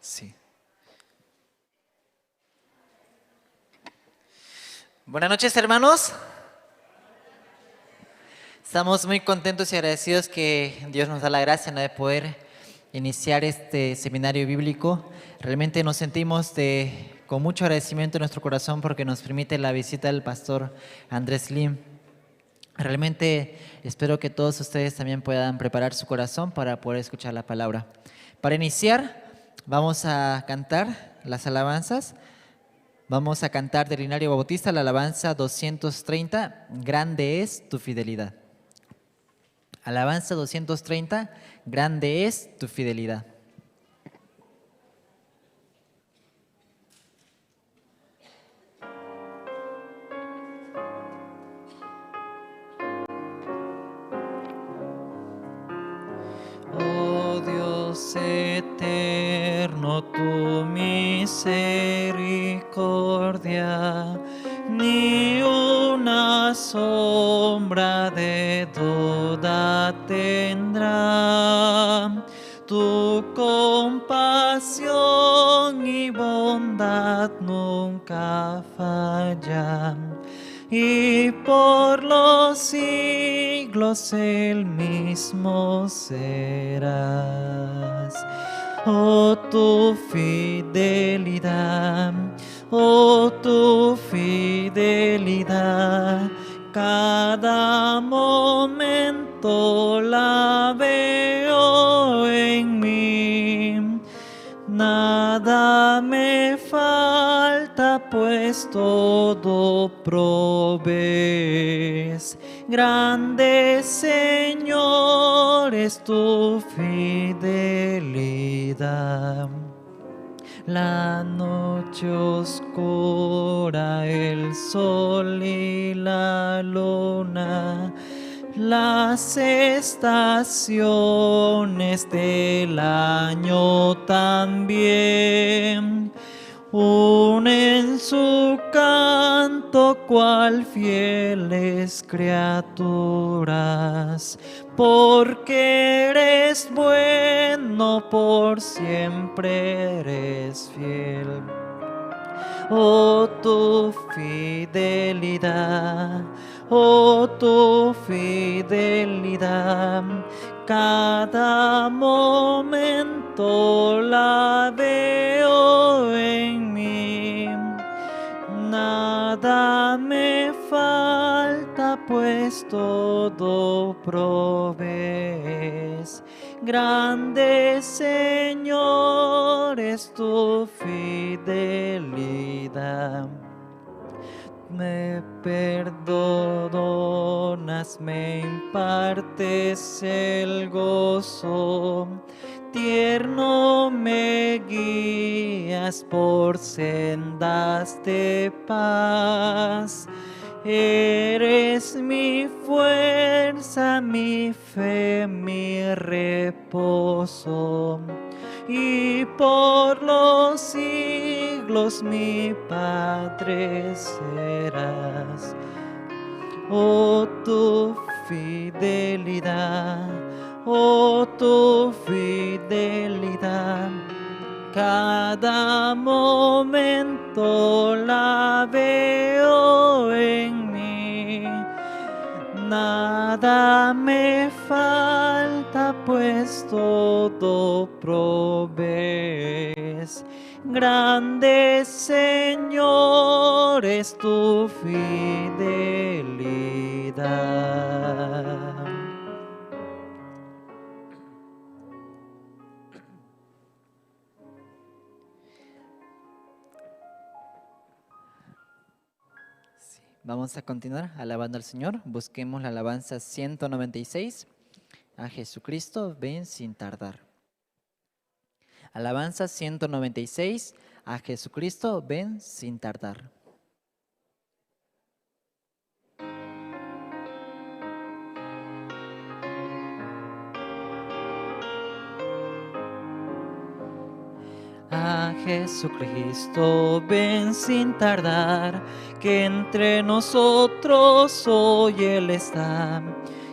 Sí. Buenas noches, hermanos. Estamos muy contentos y agradecidos que Dios nos da la gracia, ¿no?, de poder iniciar este seminario bíblico. Realmente nos sentimos con mucho agradecimiento en nuestro corazón porque nos permite la visita del pastor Andrés Lim. Realmente espero que todos ustedes también puedan preparar su corazón para poder escuchar la palabra. Para iniciar, vamos a cantar las alabanzas. Vamos a cantar del Himnario Bautista la alabanza 230, Grande es tu fidelidad. Alabanza 230, Grande es tu fidelidad. Oh Dios eterno, tu misericordia ni una sombra de duda tendrá. Tu compasión y bondad nunca fallan, y por los siglos el mismo serás. Oh, tu fidelidad, oh, tu fidelidad, cada momento la veo en mí. Nada me falta, pues todo provees. Grande, Señor, es tu fidelidad. La noche oscura, el sol y la luna, las estaciones del año también unen su canto cual fieles criaturas, porque eres bueno, por siempre eres fiel. Oh, tu fidelidad, oh, tu fidelidad, cada momento la veo en mí. Nada me falta, pues todo provees. Grande, Señor, es tu fidelidad. Me perdonas, me impartes el gozo, tierno me guías por sendas de paz. Eres mi fuerza, mi fe, mi reposo, y por los siglos mi Padre serás. Oh, tu fidelidad, oh, tu fidelidad, cada momento la veo en mí. Nada me falta, pues todo provees. Grande, Señor, es tu fidelidad. Vamos a continuar alabando al Señor. Busquemos la alabanza 196. A Jesucristo, ven sin tardar. Alabanza 196. A Jesucristo, ven sin tardar. A Jesucristo, ven sin tardar, que entre nosotros hoy Él está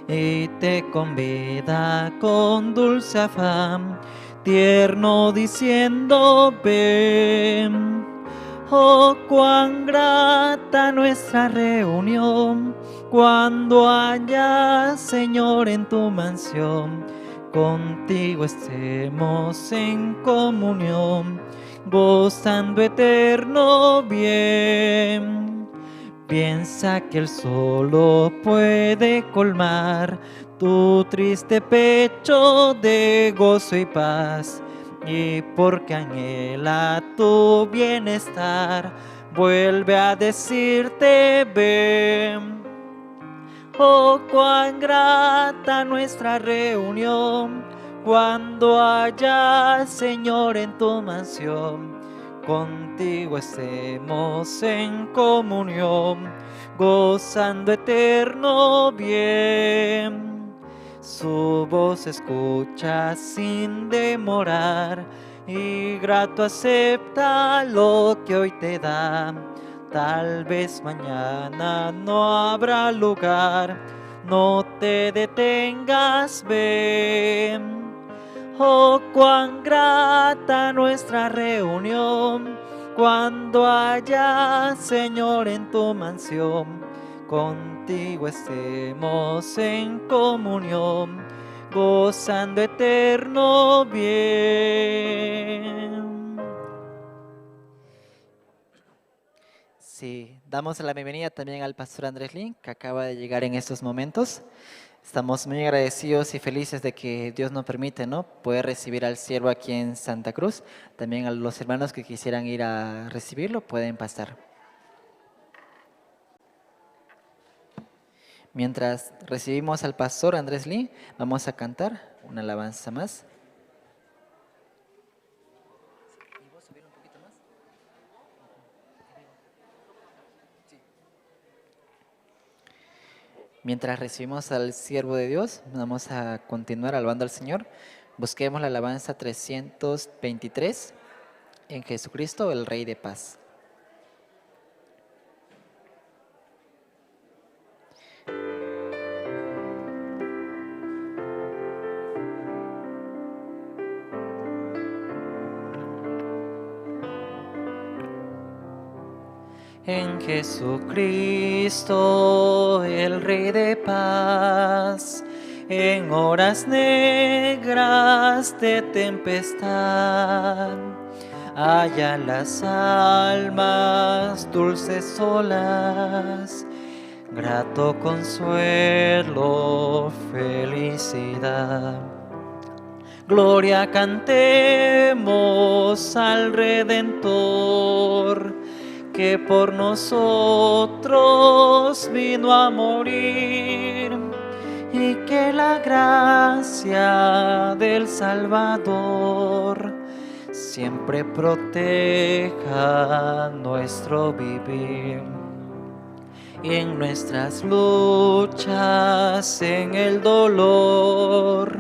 y te convida con dulce afán. tierno diciendo ven. Oh, cuán grata nuestra reunión, cuando haya, Señor, en tu mansión, contigo estemos en comunión, gozando eterno bien. Piensa que Él solo puede colmar tu triste pecho de gozo y paz, y porque anhela tu bienestar, vuelve a decirte ven. Oh, cuán grata nuestra reunión, cuando haya, Señor, en tu mansión, contigo estemos en comunión, gozando eterno bien. Su voz escucha sin demorar, y grato acepta lo que hoy te da. Tal vez mañana no habrá lugar, no te detengas, ven. Oh, cuán grata nuestra reunión, cuando haya, Señor, en tu mansión, contigo estemos en comunión, gozando eterno bien. Sí, damos la bienvenida también al pastor Andrés Lin, que acaba de llegar en estos momentos. Estamos muy agradecidos y felices de que Dios nos permite, ¿no?, poder recibir al siervo aquí en Santa Cruz. También a los hermanos que quisieran ir a recibirlo pueden pasar. Mientras recibimos al pastor Andrés Lin, vamos a cantar una alabanza más. Mientras recibimos al siervo de Dios, vamos a continuar alabando al Señor. Busquemos la alabanza 323 en Jesucristo, el Rey de Paz. En Jesucristo, el Rey de paz, en horas negras de tempestad, haya las almas dulces olas, grato consuelo, felicidad. Gloria cantemos al Redentor, que por nosotros vino a morir, y que la gracia del Salvador siempre proteja nuestro vivir. Y en nuestras luchas, en el dolor,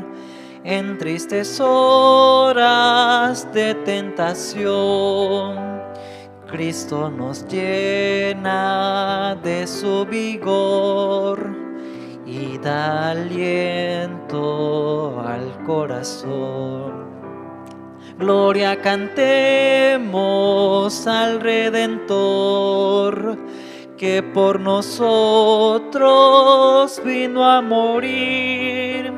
en tristes horas de tentación, Cristo nos llena de su vigor y da aliento al corazón. Gloria cantemos al Redentor, que por nosotros vino a morir,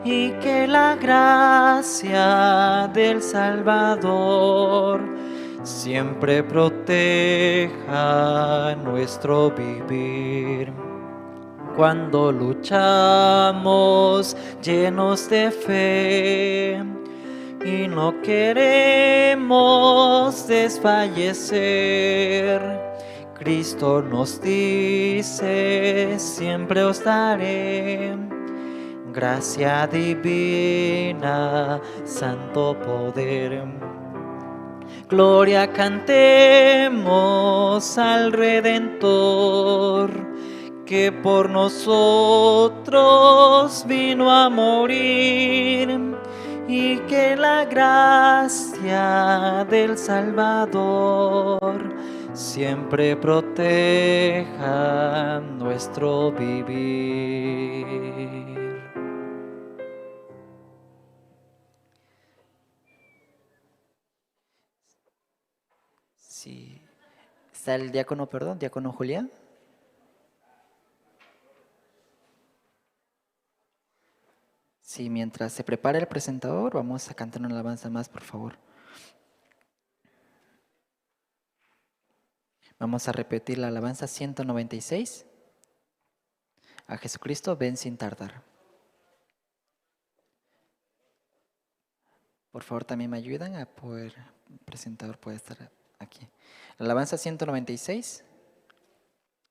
y que la gracia del Salvador siempre proteja nuestro vivir. Cuando luchamos llenos de fe y no queremos desfallecer, Cristo nos dice: siempre os daré gracia divina, santo poder. Gloria cantemos al Redentor, que por nosotros vino a morir, y que la gracia del Salvador siempre proteja nuestro vivir. Sí. ¿Está el diácono, perdón, diácono Julián? Sí, mientras se prepara el presentador, vamos a cantar una alabanza más, por favor. Vamos a repetir la alabanza 196. A Jesucristo, ven sin tardar. Por favor, también me ayudan a poder, el presentador puede estar aquí. La alabanza 196.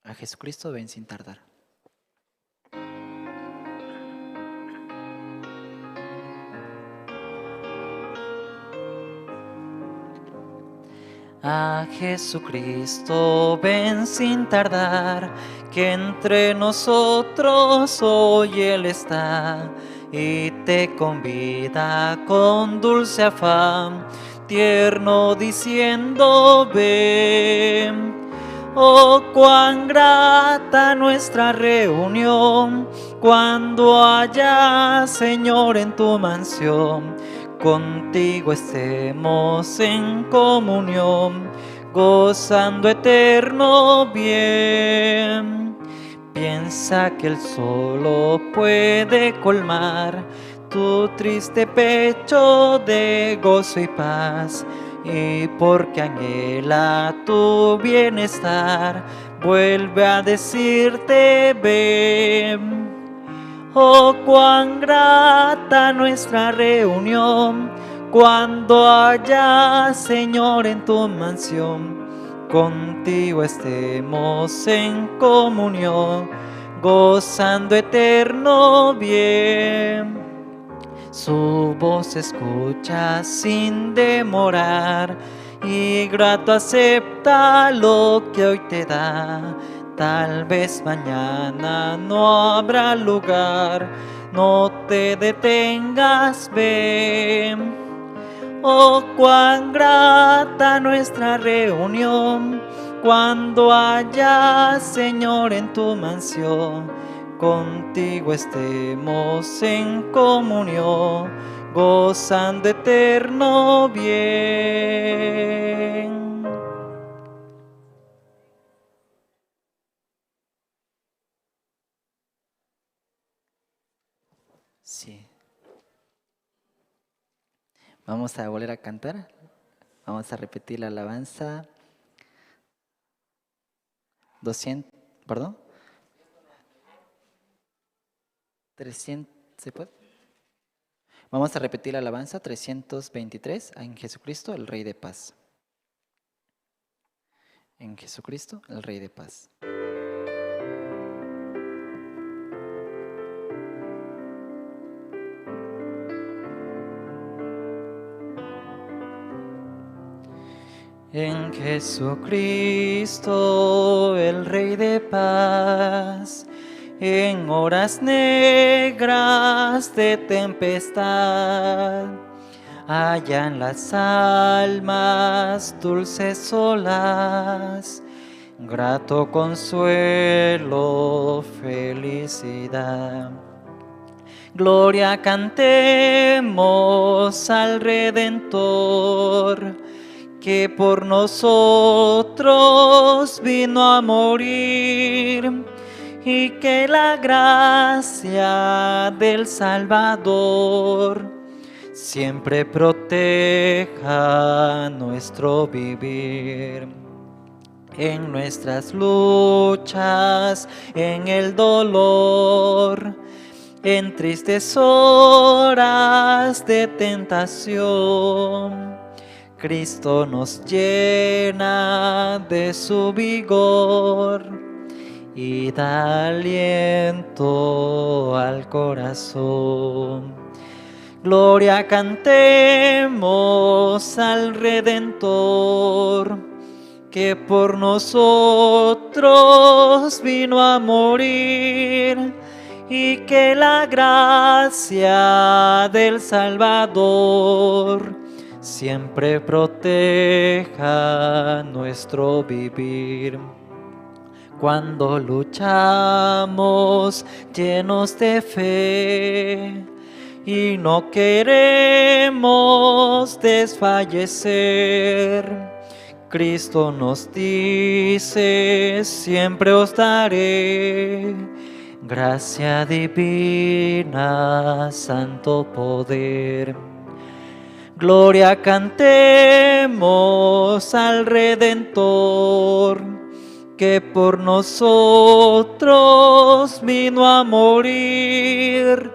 A Jesucristo, ven sin tardar. A Jesucristo ven sin tardar, que entre nosotros hoy Él está y te convida con dulce afán, tierno diciendo ven. Oh, cuán grata nuestra reunión cuando haya Señor en tu mansión. Contigo estemos en comunión, gozando eterno bien. Piensa que Él solo puede colmar tu triste pecho de gozo y paz, y porque anhela tu bienestar, vuelve a decirte ven. Oh, cuán grata nuestra reunión cuando haya Señor en tu mansión. Contigo estemos en comunión, gozando eterno bien. Su voz escucha sin demorar y grato acepta lo que hoy te da. Tal vez mañana no habrá lugar, no te detengas, ven. Oh, cuán grata nuestra reunión cuando haya Señor en tu mansión. Contigo estemos en comunión, gozando eterno bien. Sí. Vamos a volver a cantar. Vamos a repetir la alabanza 200, perdón. 300, ¿se puede? Vamos a repetir la alabanza 323 en Jesucristo, el Rey de Paz. En Jesucristo, el Rey de Paz. En Jesucristo, el Rey de Paz, en horas negras de tempestad, hallan las almas dulces olas, grato consuelo, felicidad. Gloria cantemos al Redentor, que por nosotros vino a morir, y que la gracia del Salvador siempre proteja nuestro vivir. En nuestras luchas, en el dolor, en tristes horas de tentación, Cristo nos llena de su vigor y da aliento al corazón. Gloria cantemos al Redentor, que por nosotros vino a morir, y que la gracia del Salvador siempre proteja nuestro vivir. Cuando luchamos llenos de fe y no queremos desfallecer, Cristo nos dice, siempre os daré gracia divina, santo poder. Gloria cantemos al Redentor, que por nosotros vino a morir,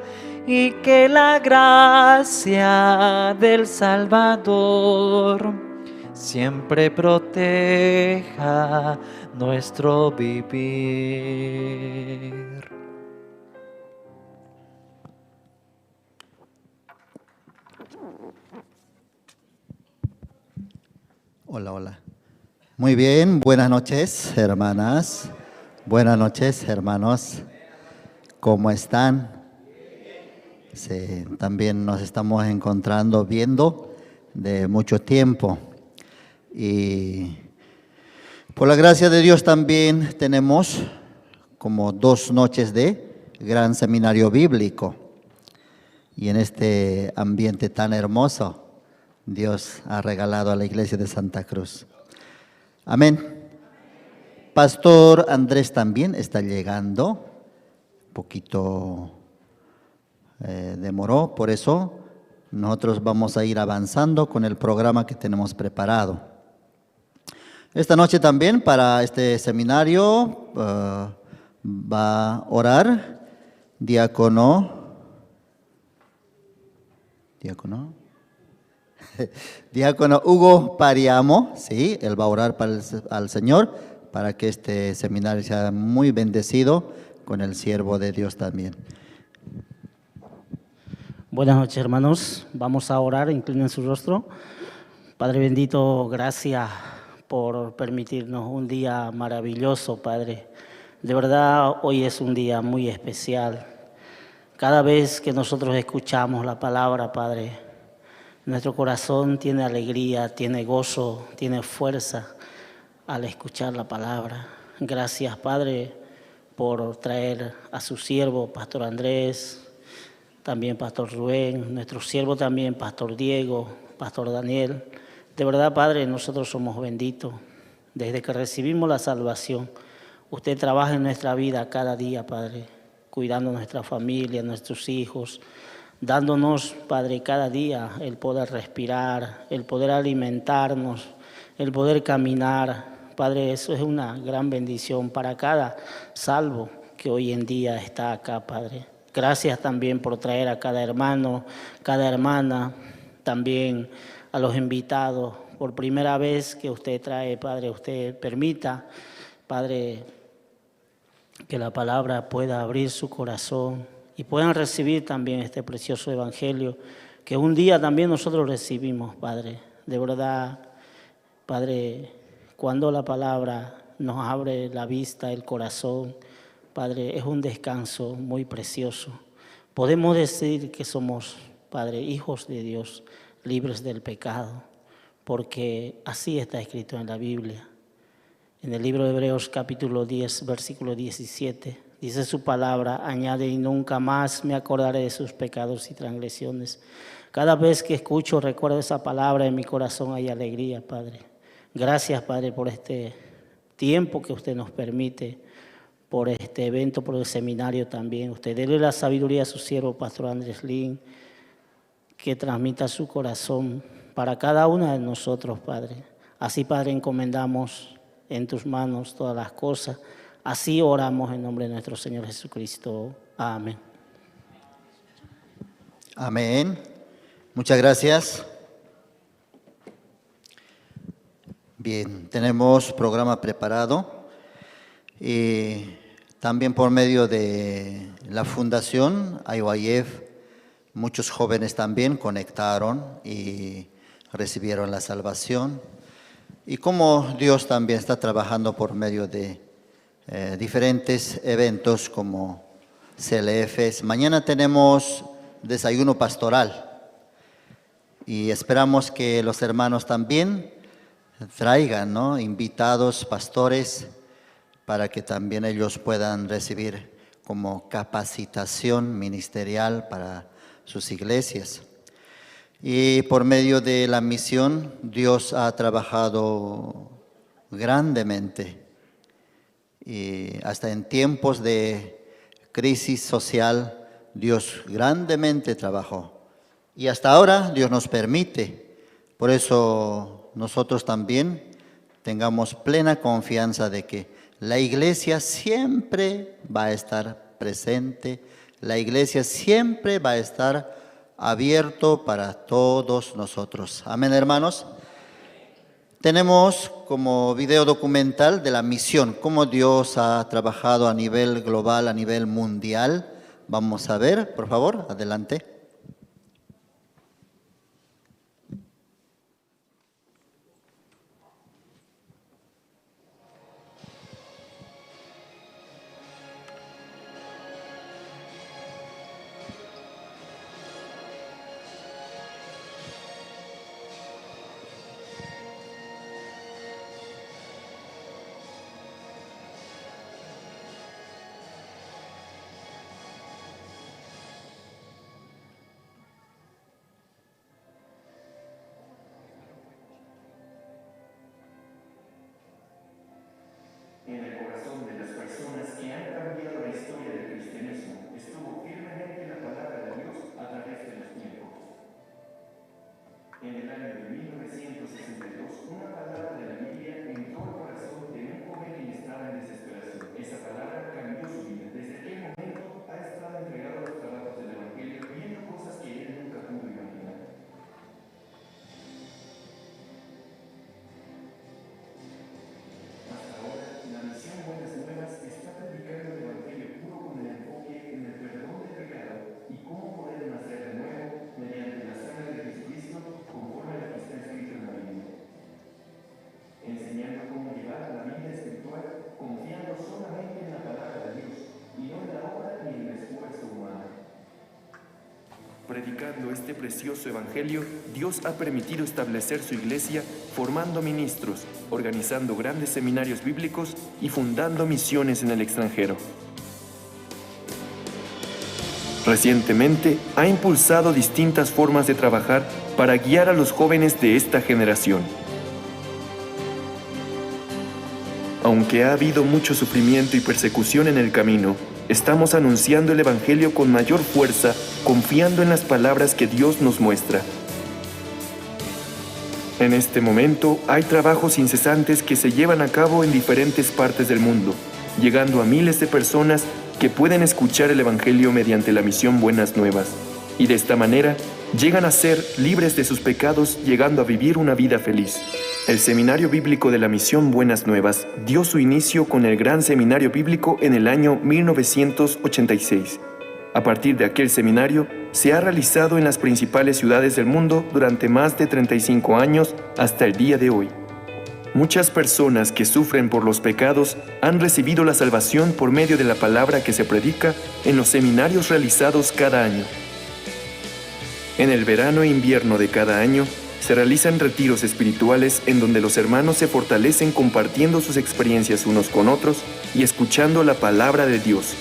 y que la gracia del Salvador siempre proteja nuestro vivir. Hola, hola. Muy bien, buenas noches, hermanas. Buenas noches, hermanos. ¿Cómo están? Sí, también nos estamos encontrando, viendo de mucho tiempo. Y por la gracia de Dios también tenemos como 2 noches de gran seminario bíblico. Y en este ambiente tan hermoso, Dios ha regalado a la iglesia de Santa Cruz. Amén. Pastor Andrés también está llegando, un poquito demoró, por eso nosotros vamos a ir avanzando con el programa que tenemos preparado. Esta noche también para este seminario va a orar diácono Hugo Pariamo, sí, él va a orar al Señor para que este seminario sea muy bendecido con el siervo de Dios también. Buenas noches, hermanos. Vamos a orar, inclinen su rostro. Padre bendito, gracias por permitirnos un día maravilloso, Padre. De verdad, hoy es un día muy especial. Cada vez que nosotros escuchamos la palabra, Padre, nuestro corazón tiene alegría, tiene gozo, tiene fuerza al escuchar la palabra. Gracias, Padre, por traer a su siervo, Pastor Andrés, también Pastor Rubén, nuestro siervo también, Pastor Diego, Pastor Daniel. De verdad, Padre, nosotros somos benditos. Desde que recibimos la salvación, usted trabaja en nuestra vida cada día, Padre, cuidando nuestra familia, nuestros hijos, dándonos, Padre, cada día el poder respirar, el poder alimentarnos, el poder caminar. Padre, eso es una gran bendición para cada salvo que hoy en día está acá, Padre. Gracias también por traer a cada hermano, cada hermana, también a los invitados. Por primera vez que usted trae, Padre, usted permita, Padre, que la palabra pueda abrir su corazón y puedan recibir también este precioso evangelio que un día también nosotros recibimos, Padre. De verdad, Padre, cuando la palabra nos abre la vista, el corazón, Padre, es un descanso muy precioso. Podemos decir que somos, Padre, hijos de Dios, libres del pecado, porque así está escrito en la Biblia. En el libro de Hebreos capítulo 10, versículo 17, dice su palabra, añade, y nunca más me acordaré de sus pecados y transgresiones. Cada vez que escucho, recuerdo esa palabra, en mi corazón hay alegría, Padre. Gracias, Padre, por este tiempo que usted nos permite, por este evento, por el seminario también. Usted dele la sabiduría a su siervo, Pastor Andrés Lin, que transmita su corazón para cada una de nosotros, Padre. Así, Padre, encomendamos en tus manos todas las cosas. Así oramos en nombre de nuestro Señor Jesucristo. Amén. Amén. Muchas gracias. Bien, tenemos programa preparado. Y también por medio de la Fundación IYF, muchos jóvenes también conectaron y recibieron la salvación. Y como Dios también está trabajando por medio de diferentes eventos como CLFs. Mañana tenemos desayuno pastoral y esperamos que los hermanos también traigan, ¿no?, invitados, pastores, para que también ellos puedan recibir como capacitación ministerial para sus iglesias. Y por medio de la misión, Dios ha trabajado grandemente. Y hasta en tiempos de crisis social, Dios grandemente trabajó. Y hasta ahora Dios nos permite. Por eso nosotros también tengamos plena confianza de que la iglesia siempre va a estar presente. La iglesia siempre va a estar abierto para todos nosotros. Amén, hermanos. Tenemos como video documental de la misión, cómo Dios ha trabajado a nivel global, a nivel mundial. Vamos a ver, por favor, adelante. En el corazón de las personas que han cambiado la historia del cristianismo estuvo firmemente la palabra de Dios a través de los tiempos. En el año de 1962, una palabra de la Biblia entró al corazón de un joven que estaba en desesperación. Esa palabra cambió su vida. Desde aquel momento ha estado entregado a los trabajos del Evangelio, viendo cosas que él nunca pudo imaginar. Hasta ahora, la misión Buenas Nuevas está predicando el Evangelio puro con el enfoque en el perdón del pecado y cómo poder nacer de nuevo mediante la sangre de Jesucristo conforme a lo que está escrito en la Biblia. Enseñando cómo llevar la vida espiritual confiando solamente en la palabra de Dios y no en la obra ni en el esfuerzo humano. Predicando este precioso evangelio, Dios ha permitido establecer su iglesia, formando ministros, organizando grandes seminarios bíblicos y fundando misiones en el extranjero. Recientemente ha impulsado distintas formas de trabajar para guiar a los jóvenes de esta generación. Aunque ha habido mucho sufrimiento y persecución en el camino, estamos anunciando el Evangelio con mayor fuerza, confiando en las palabras que Dios nos muestra. En este momento hay trabajos incesantes que se llevan a cabo en diferentes partes del mundo, llegando a miles de personas que pueden escuchar el Evangelio mediante la misión Buenas Nuevas, y de esta manera llegan a ser libres de sus pecados, llegando a vivir una vida feliz. El Seminario Bíblico de la Misión Buenas Nuevas dio su inicio con el Gran Seminario Bíblico en el año 1986. A partir de aquel seminario, se ha realizado en las principales ciudades del mundo durante más de 35 años hasta el día de hoy. Muchas personas que sufren por los pecados han recibido la salvación por medio de la palabra que se predica en los seminarios realizados cada año. En el verano e invierno de cada año, se realizan retiros espirituales en donde los hermanos se fortalecen compartiendo sus experiencias unos con otros y escuchando la palabra de Dios.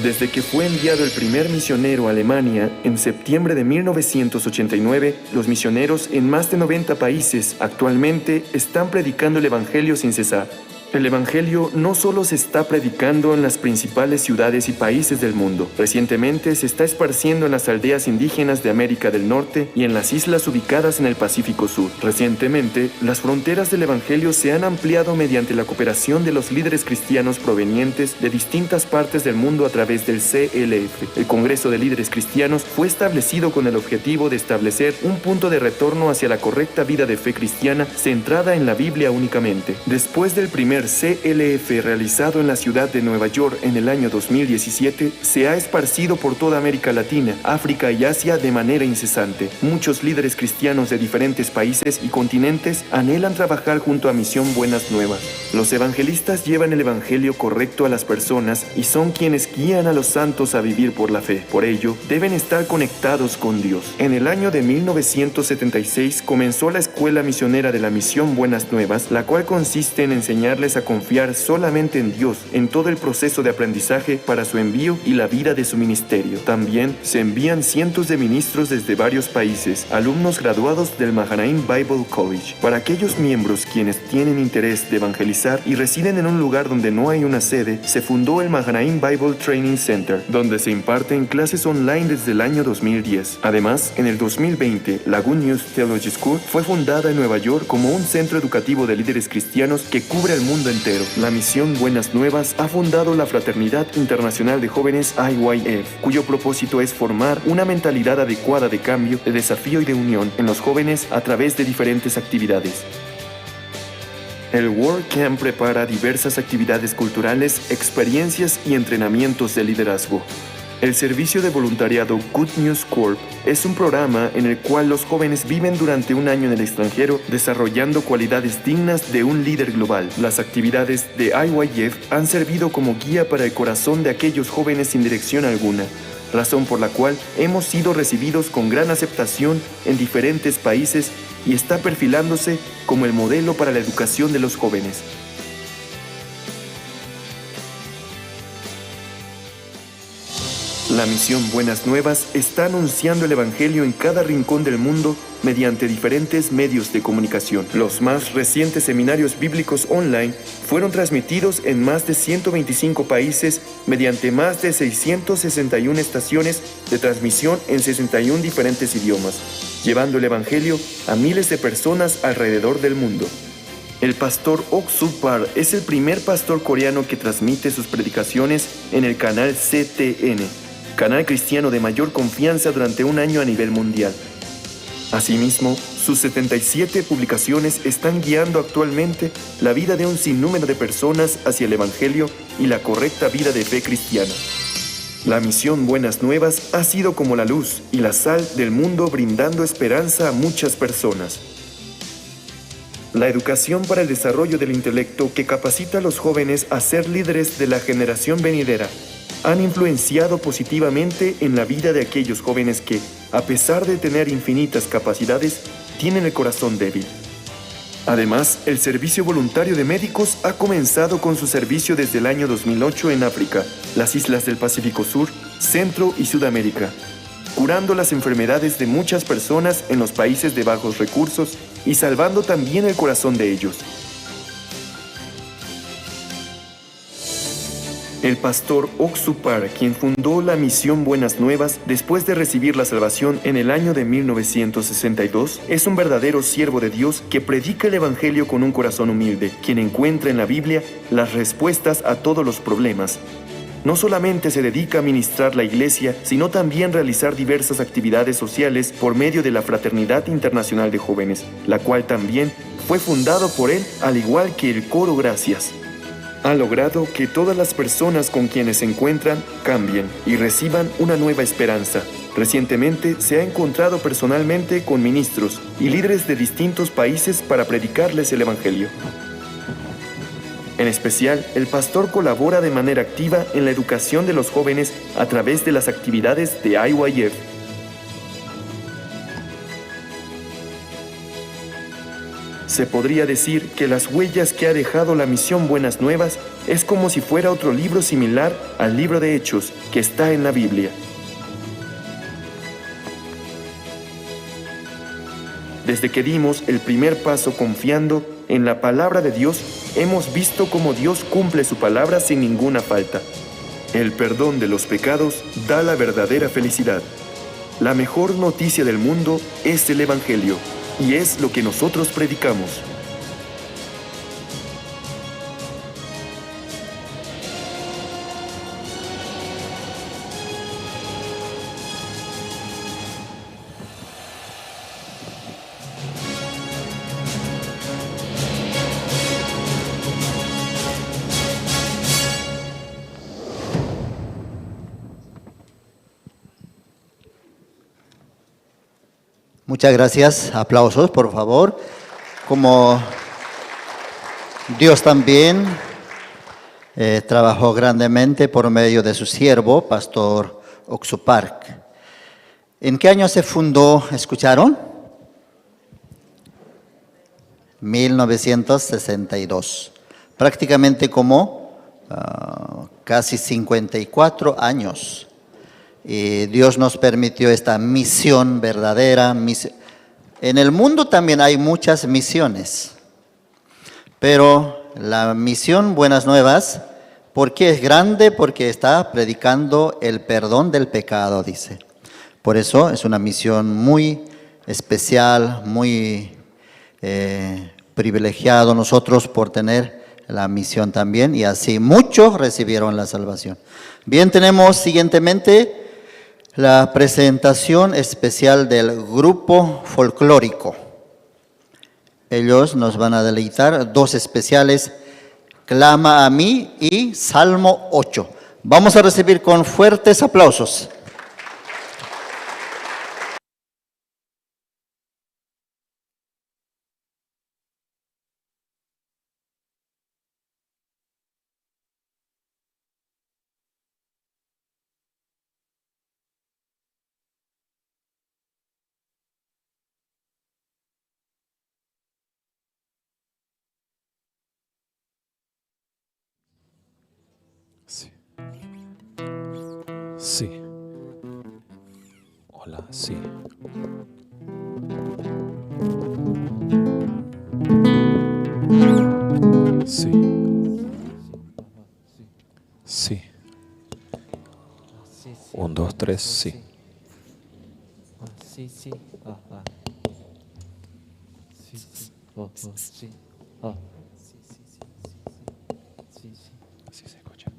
Desde que fue enviado el primer misionero a Alemania en septiembre de 1989, los misioneros en más de 90 países actualmente están predicando el Evangelio sin cesar. El Evangelio no solo se está predicando en las principales ciudades y países del mundo. Recientemente se está esparciendo en las aldeas indígenas de América del Norte y en las islas ubicadas en el Pacífico Sur. Recientemente, las fronteras del Evangelio se han ampliado mediante la cooperación de los líderes cristianos provenientes de distintas partes del mundo a través del CLF. El Congreso de Líderes Cristianos fue establecido con el objetivo de establecer un punto de retorno hacia la correcta vida de fe cristiana centrada en la Biblia únicamente. Después del primer CLF realizado en la ciudad de Nueva York en el año 2017, se ha esparcido por toda América Latina, África y Asia de manera incesante. Muchos líderes cristianos de diferentes países y continentes anhelan trabajar junto a Misión Buenas Nuevas. Los evangelistas llevan el evangelio correcto a las personas y son quienes guían a los santos a vivir por la fe. Por ello, deben estar conectados con Dios. En el año de 1976 comenzó la Escuela Misionera de la Misión Buenas Nuevas, la cual consiste en enseñarles enseñarles a confiar solamente en Dios en todo el proceso de aprendizaje para su envío y la vida de su ministerio. También se envían cientos de ministros desde varios países, alumnos graduados del Mahanaim Bible College. Para aquellos miembros quienes tienen interés de evangelizar y residen en un lugar donde no hay una sede, se fundó el Mahanaim Bible Training Center, donde se imparten clases online desde el año 2010. Además, en el 2020, la Good News Theology School fue fundada en Nueva York como un centro educativo de líderes cristianos que cubre el mundo entero. La misión Buenas Nuevas ha fundado la Fraternidad Internacional de Jóvenes IYF, cuyo propósito es formar una mentalidad adecuada de cambio, de desafío y de unión en los jóvenes a través de diferentes actividades. El World Camp prepara diversas actividades culturales, experiencias y entrenamientos de liderazgo. El servicio de voluntariado Good News Corp es un programa en el cual los jóvenes viven durante un año en el extranjero desarrollando cualidades dignas de un líder global. Las actividades de IYF han servido como guía para el corazón de aquellos jóvenes sin dirección alguna, razón por la cual hemos sido recibidos con gran aceptación en diferentes países y está perfilándose como el modelo para la educación de los jóvenes. La misión Buenas Nuevas está anunciando el Evangelio en cada rincón del mundo mediante diferentes medios de comunicación. Los más recientes seminarios bíblicos online fueron transmitidos en más de 125 países mediante más de 661 estaciones de transmisión en 61 diferentes idiomas, llevando el Evangelio a miles de personas alrededor del mundo. El pastor Ok Suk-par es el primer pastor coreano que transmite sus predicaciones en el canal CTN, canal cristiano de mayor confianza durante un año a nivel mundial. Asimismo, sus 77 publicaciones están guiando actualmente la vida de un sinnúmero de personas hacia el Evangelio y la correcta vida de fe cristiana. La misión Buenas Nuevas ha sido como la luz y la sal del mundo, brindando esperanza a muchas personas. La educación para el desarrollo del intelecto que capacita a los jóvenes a ser líderes de la generación venidera han influenciado positivamente en la vida de aquellos jóvenes que, a pesar de tener infinitas capacidades, tienen el corazón débil. Además, el Servicio Voluntario de Médicos ha comenzado con su servicio desde el año 2008 en África, las islas del Pacífico Sur, Centro y Sudamérica, curando las enfermedades de muchas personas en los países de bajos recursos y salvando también el corazón de ellos. El pastor Ok Suk-par, quien fundó la misión Buenas Nuevas después de recibir la salvación en el año de 1962, es un verdadero siervo de Dios que predica el Evangelio con un corazón humilde, quien encuentra en la Biblia las respuestas a todos los problemas. No solamente se dedica a ministrar la iglesia, sino también realizar diversas actividades sociales por medio de la Fraternidad Internacional de Jóvenes, la cual también fue fundado por él, al igual que el Coro Gracias. Ha logrado que todas las personas con quienes se encuentran cambien y reciban una nueva esperanza. Recientemente se ha encontrado personalmente con ministros y líderes de distintos países para predicarles el Evangelio. En especial, el pastor colabora de manera activa en la educación de los jóvenes a través de las actividades de IYF. Se podría decir que las huellas que ha dejado la misión Buenas Nuevas es como si fuera otro libro similar al libro de Hechos que está en la Biblia. Desde que dimos el primer paso confiando en la palabra de Dios, hemos visto cómo Dios cumple su palabra sin ninguna falta. El perdón de los pecados da la verdadera felicidad. La mejor noticia del mundo es el Evangelio. Y es lo que nosotros predicamos. Muchas gracias. Aplausos, por favor. Como Dios también trabajó grandemente por medio de su siervo, Pastor Ok Suk-par. ¿En qué año se fundó? ¿Escucharon? 1962. prácticamente como casi 54 años. Y Dios nos permitió esta misión verdadera. En el mundo también hay muchas misiones, pero la misión Buenas Nuevas, ¿por qué es grande? Porque está predicando el perdón del pecado, dice. Por eso es una misión muy especial, muy privilegiado nosotros por tener la misión también, y así muchos recibieron la salvación. Bien, tenemos siguientemente la presentación especial del grupo folclórico. Ellos nos van a deleitar dos especiales, Clama a mí y Salmo 8. Vamos a recibir con fuertes aplausos. Sí. Sí. Hola, sí. Sí. Sí. 1, 2, 3, sí. Sí, sí. Sí, sí. Sí. Así se escucha.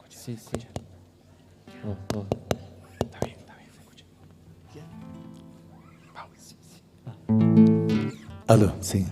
Sí, sí. Está bien, se escucha. Vamos. Aló, sí.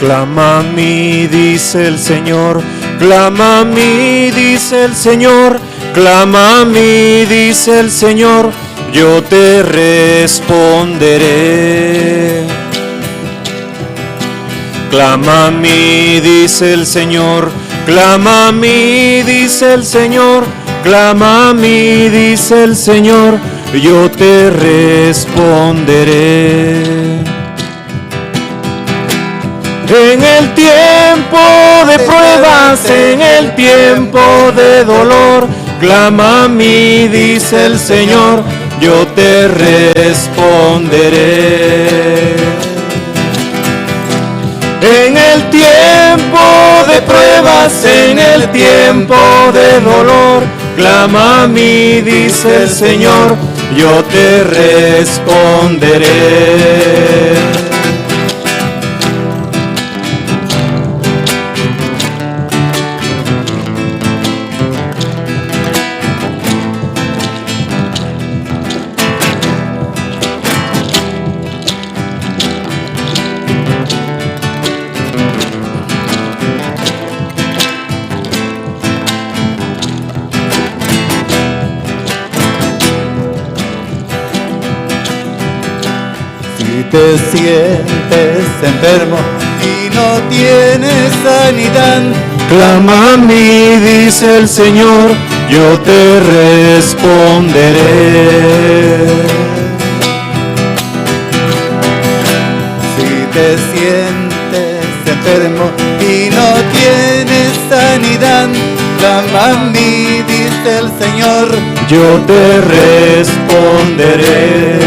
Clama a mí, dice el Señor, clama a mí, dice el Señor, clama a mí, dice el Señor, yo te responderé. Clama a mí, dice el Señor, clama a mí, dice el Señor, clama a mí, dice el Señor, yo te responderé. En el tiempo de pruebas, en el tiempo de dolor, clama a mí, dice el Señor, yo te responderé. En el tiempo de pruebas, en el tiempo de dolor, clama a mí, dice el Señor, yo te responderé. Te sientes enfermo y no tienes sanidad, clama a mí, dice el Señor, yo te responderé. si te sientes enfermo y no tienes sanidad, clama a mí, dice el Señor, yo te responderé.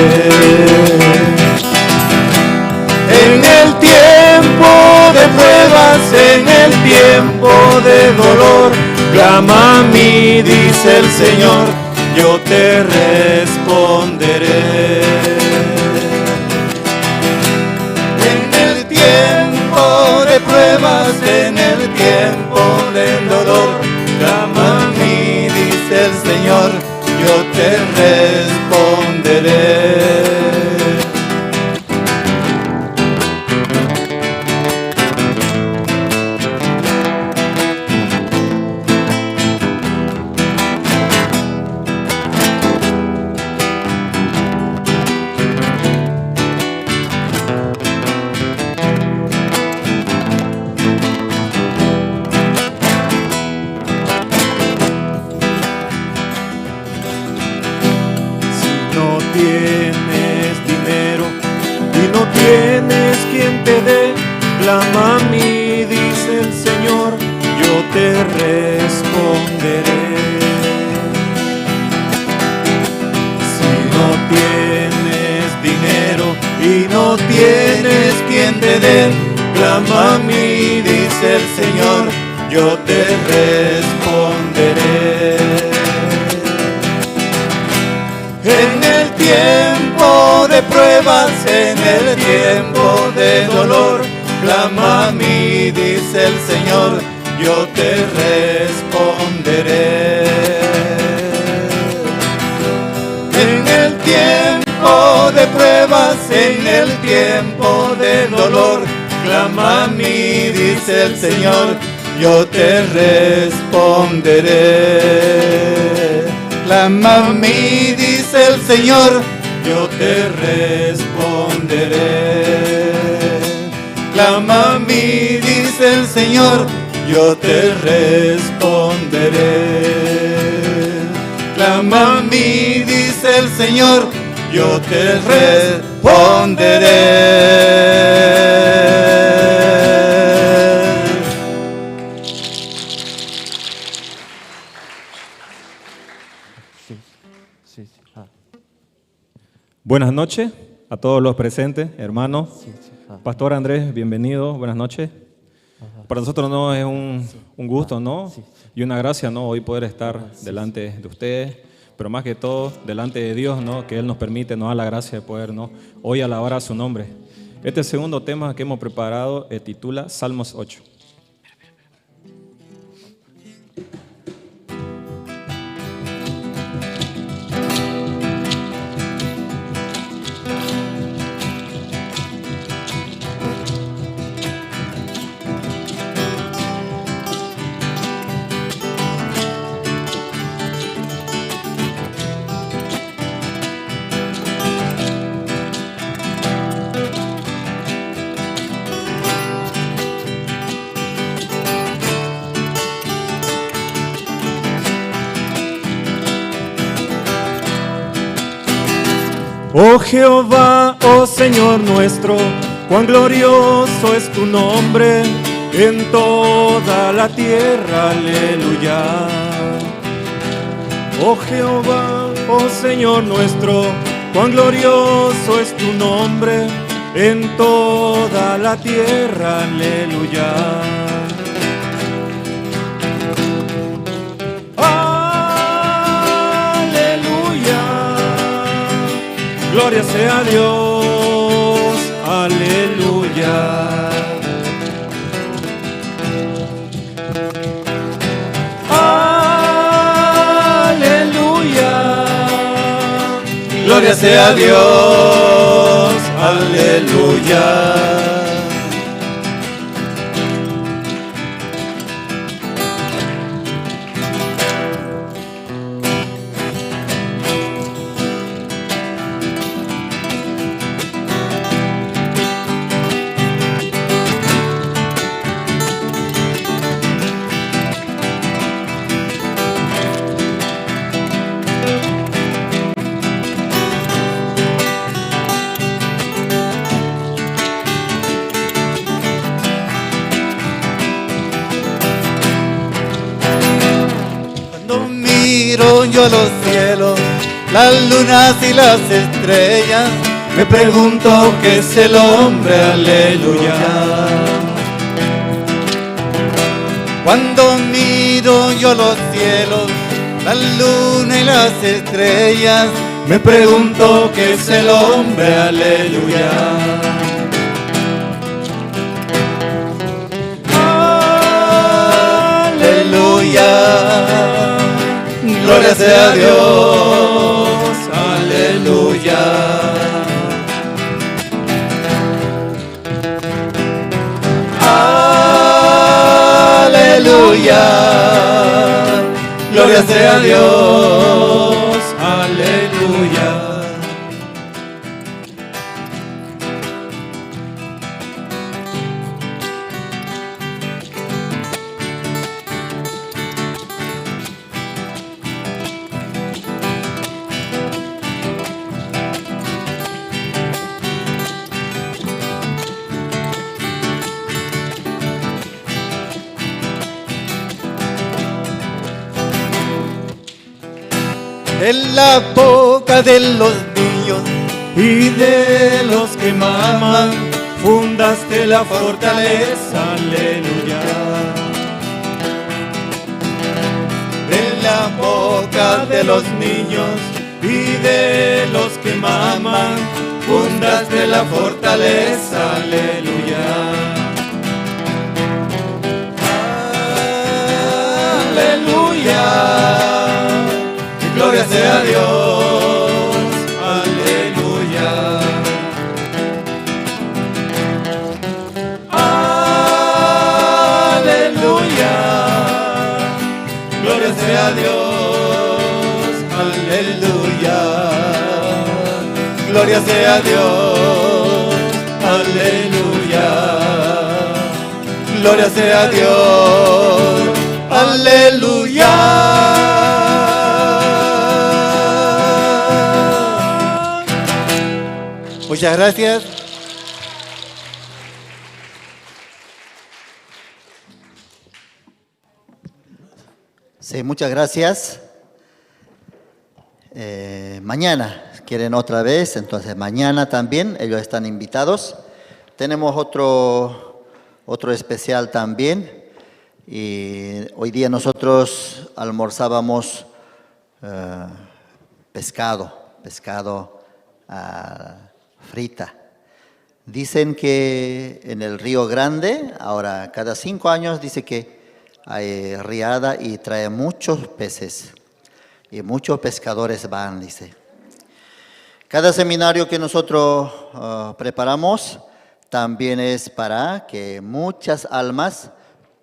En el tiempo de pruebas, en el tiempo tiempo de dolor, clama a mí, dice el Señor, yo te responderé. En el tiempo de pruebas, en el tiempo del dolor, clama a mí, dice el Señor, yo te responderé. Tienes quien te dé, clama a mí, dice el Señor, yo te responderé. Si no tienes dinero y no tienes quien te dé, clama a mí, dice el Señor, yo te responderé. En el tiempo de pruebas, en el tiempo de dolor, clama a mí, dice el Señor, yo te responderé. En el tiempo de pruebas, en el tiempo de dolor, clama a mí, dice el Señor, yo te responderé. Clama a mí, dice el Señor, yo te responderé. Clama a mí, dice el Señor, yo te responderé. Clama a mí, dice el Señor, yo te responderé. Buenas noches a todos los presentes, hermanos. Pastor Andrés, bienvenido, buenas noches. Para nosotros no es un gusto, ¿no? Y una gracia, ¿no? Hoy poder estar delante de ustedes, pero más que todo delante de Dios, ¿no? Que Él nos permite, nos da la gracia de poder, ¿no? Hoy alabar a su nombre. Este segundo tema que hemos preparado titula Salmos 8. Oh Jehová, oh Señor nuestro, cuán glorioso es tu nombre en toda la tierra, aleluya. Oh Jehová, oh Señor nuestro, cuán glorioso es tu nombre en toda la tierra, aleluya. Gloria sea a Dios, aleluya. Aleluya. Gloria sea a Dios, aleluya. Miro yo los cielos, las lunas y las estrellas, me pregunto qué es el hombre, aleluya. Cuando miro yo los cielos, la luna y las estrellas, me pregunto qué es el hombre, aleluya. Aleluya, gloria sea a Dios, aleluya. Aleluya, gloria sea a Dios, aleluya. En la boca de los niños y de los que maman, fundaste la fortaleza, aleluya. En la boca de los niños y de los que maman, fundaste la fortaleza, aleluya. Aleluya. Gloria sea a Dios, aleluya. Aleluya, gloria sea a Dios, aleluya. Gloria sea a Dios, aleluya. Gloria sea a Dios, aleluya. Muchas gracias. Sí, muchas gracias. Mañana quieren otra vez, entonces mañana también ellos están invitados. Tenemos otro especial también. Y hoy día nosotros almorzábamos pescado frita. Dicen que en el Río Grande, ahora cada 5 años, dice que hay riada y trae muchos peces. Y muchos pescadores van, dice. Cada seminario que nosotros preparamos también es para que muchas almas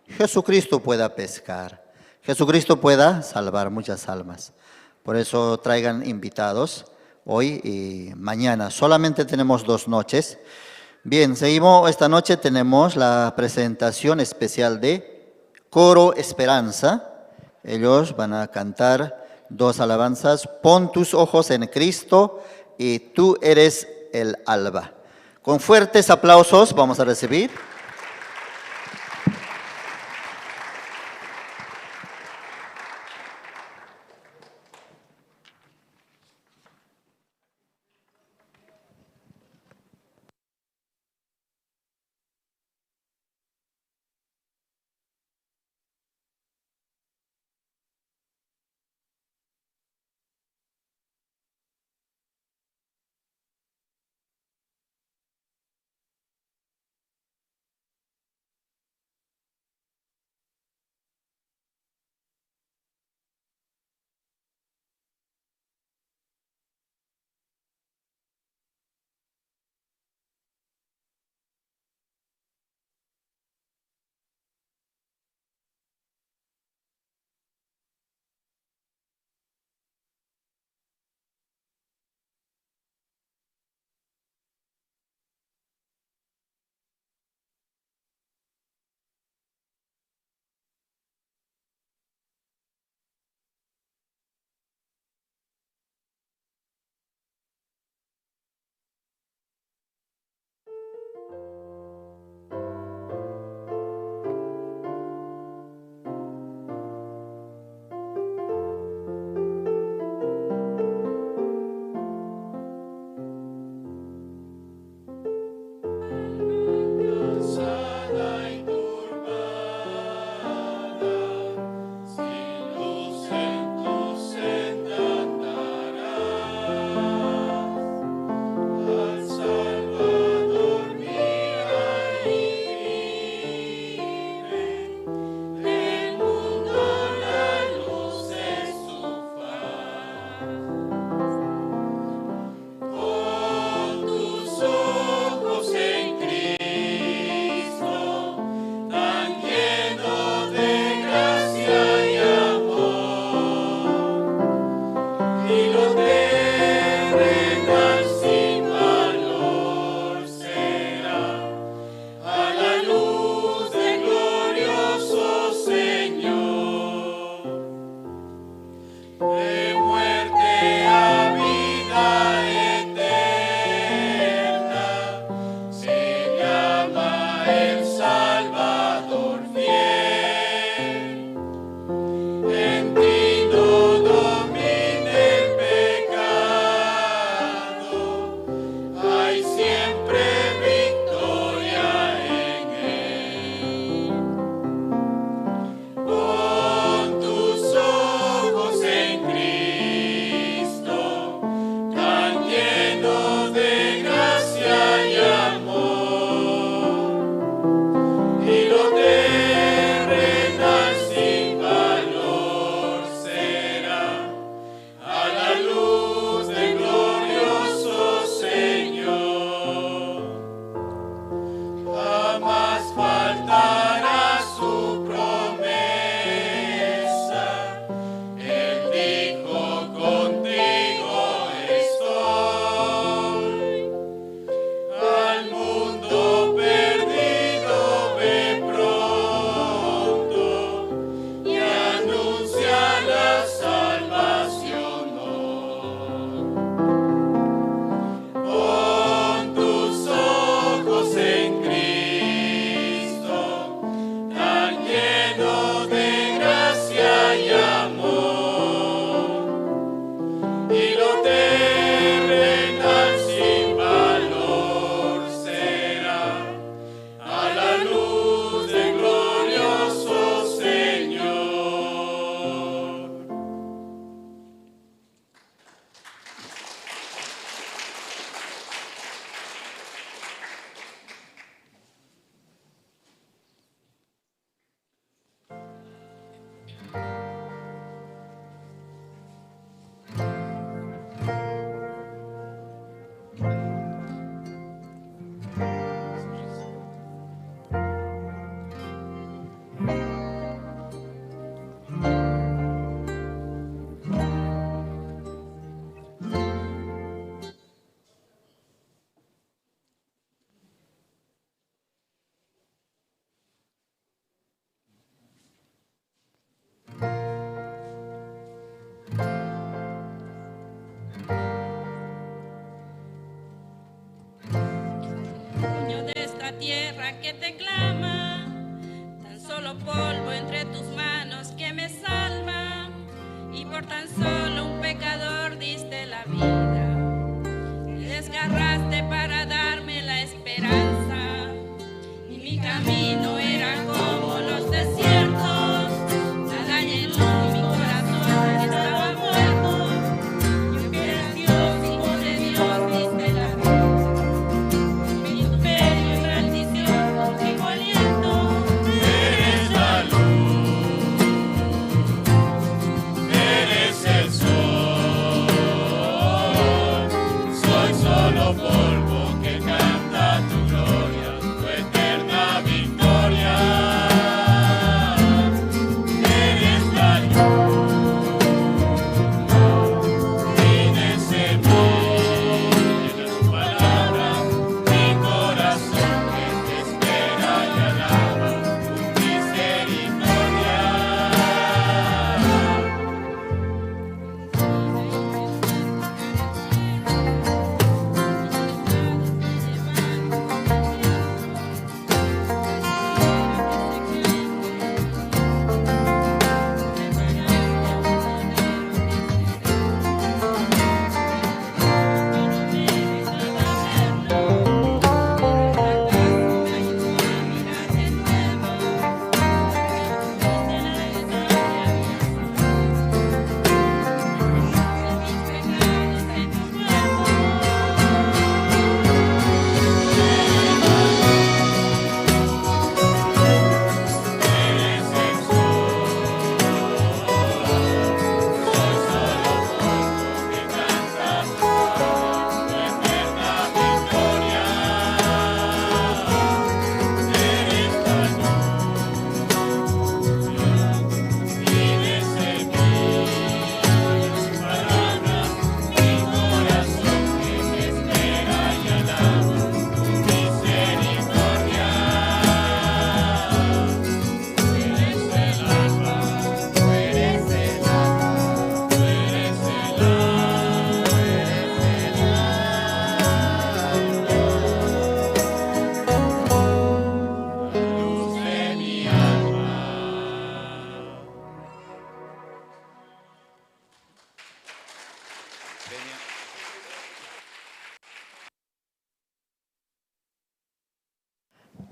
Jesucristo pueda pescar. Jesucristo pueda salvar muchas almas. Por eso traigan invitados hoy y mañana. Solamente tenemos 2 noches. Bien, seguimos. Esta noche tenemos la presentación especial de Coro Esperanza. Ellos van a cantar 2 alabanzas. Pon tus ojos en Cristo y tú eres el alba. Con fuertes aplausos vamos a recibir. Dueño de esta tierra que te clama, tan solo polvo entre tus manos que me salva, y por tan solo un pecador diste la vida. Te desgarraste para darme la esperanza, y mi camino era como los desiertos, nada llenó mi corazón, estaba muerto, yo que era Dios, hijo de Dios, diste la vida. Mi imperio y maldición contigo aliento. Eres la luz, eres el sol, soy solo polvo que canta tu gloria, tu eterna victoria. Eres la luz, vives en mí, llena tu palabra, mi corazón que te espera y alaba tu misericordia.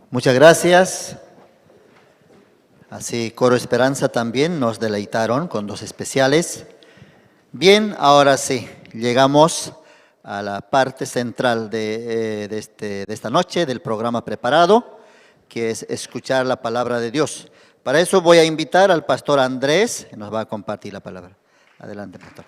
Muchas gracias. Así, Coro Esperanza también nos deleitaron con dos especiales. Bien, ahora sí, llegamos a la parte central de esta noche del programa preparado, que es escuchar la palabra de Dios. Para eso voy a invitar al pastor Andrés, que nos va a compartir la palabra. Adelante, pastor.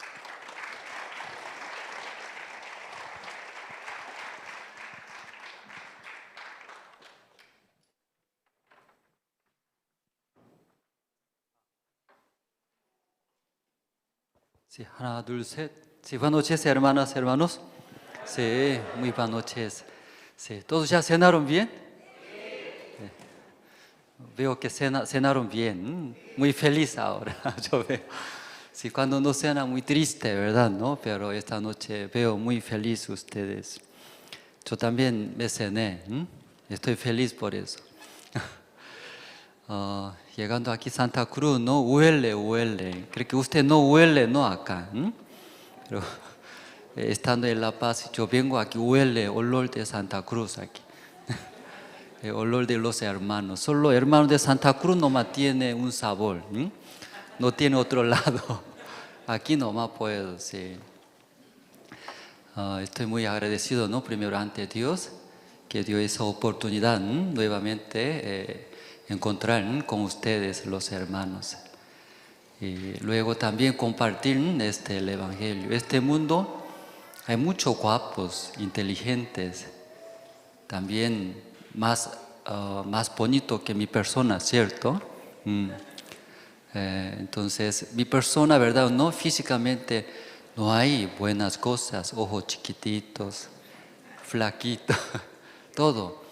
Sí, 하나, 둘, 셋. Sí, buenas noches, hermanas, hermanos. Sí, muy buenas noches. Sí, ¿todos ya cenaron bien? Sí. Veo que cenaron bien. Muy feliz ahora, yo veo. Sí, cuando no cena muy triste, ¿verdad? ¿No? Pero esta noche veo muy feliz ustedes. Yo también me cené. Estoy feliz por eso. Llegando aquí a Santa Cruz, no huele. Creo que usted no huele, no acá. Pero estando en La Paz, yo vengo aquí, huele olor de Santa Cruz aquí. El olor de los hermanos. Solo hermanos de Santa Cruz nomás tiene un sabor. No tiene otro lado. Aquí nomás puedo, sí. Estoy muy agradecido, ¿no? Primero ante Dios, que dio esa oportunidad nuevamente encontrar con ustedes los hermanos. Y luego también compartir el Evangelio. Este mundo hay muchos guapos, inteligentes, también más bonito que mi persona, ¿cierto? Entonces, mi persona, ¿verdad? No, físicamente no hay buenas cosas, ojos chiquititos, flaquito, todo.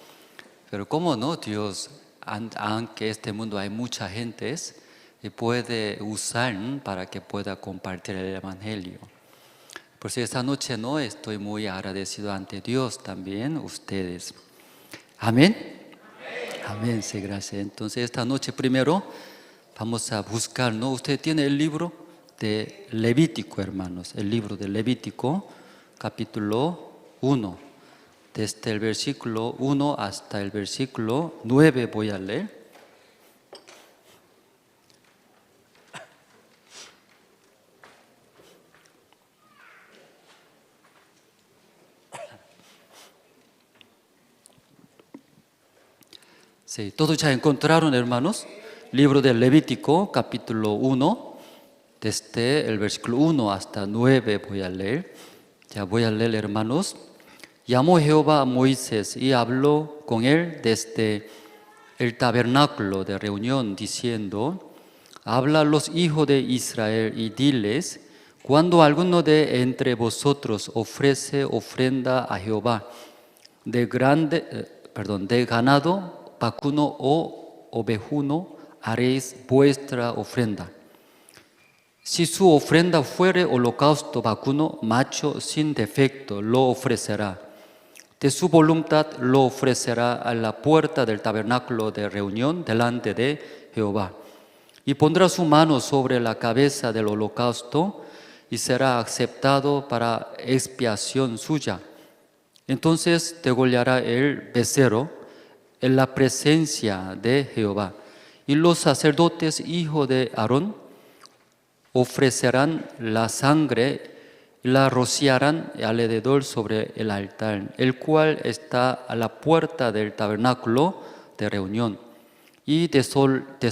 Pero cómo no, Dios, aunque en este mundo hay mucha gente, puede usar para que pueda compartir el Evangelio. Por eso esta noche no estoy muy agradecido ante Dios también, ustedes. Amén. Amén, sí, gracias. Entonces esta noche primero vamos a buscar, ¿no? Usted tiene el libro de Levítico, hermanos, el libro de Levítico, capítulo 1. Desde el versículo 1 hasta el versículo 9 voy a leer. Sí, todos ya encontraron, hermanos, libro del Levítico, capítulo 1, desde el versículo 1 hasta 9 voy a leer. Ya voy a leer, hermanos. Llamó Jehová a Moisés y habló con él desde el tabernáculo de reunión, diciendo: habla a los hijos de Israel y diles: cuando alguno de entre vosotros ofrece ofrenda a Jehová de ganado, vacuno o ovejuno, haréis vuestra ofrenda. Si su ofrenda fuere holocausto vacuno, macho sin defecto, lo ofrecerá. De su voluntad lo ofrecerá a la puerta del tabernáculo de reunión delante de Jehová. Y pondrá su mano sobre la cabeza del holocausto y será aceptado para expiación suya. Entonces degollará el becerro en la presencia de Jehová. Y los sacerdotes, hijos de Aarón, ofrecerán la sangre y la rociarán alrededor sobre el altar, el cual está a la puerta del tabernáculo de reunión, y desollará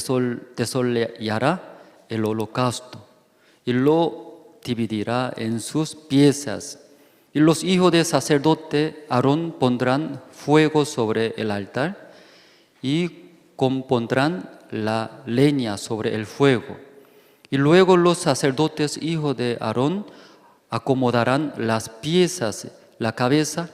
el holocausto y lo dividirá en sus piezas. Y los hijos del sacerdote Aarón pondrán fuego sobre el altar y compondrán la leña sobre el fuego. Y luego los sacerdotes, hijos de Aarón, acomodarán las piezas, la cabeza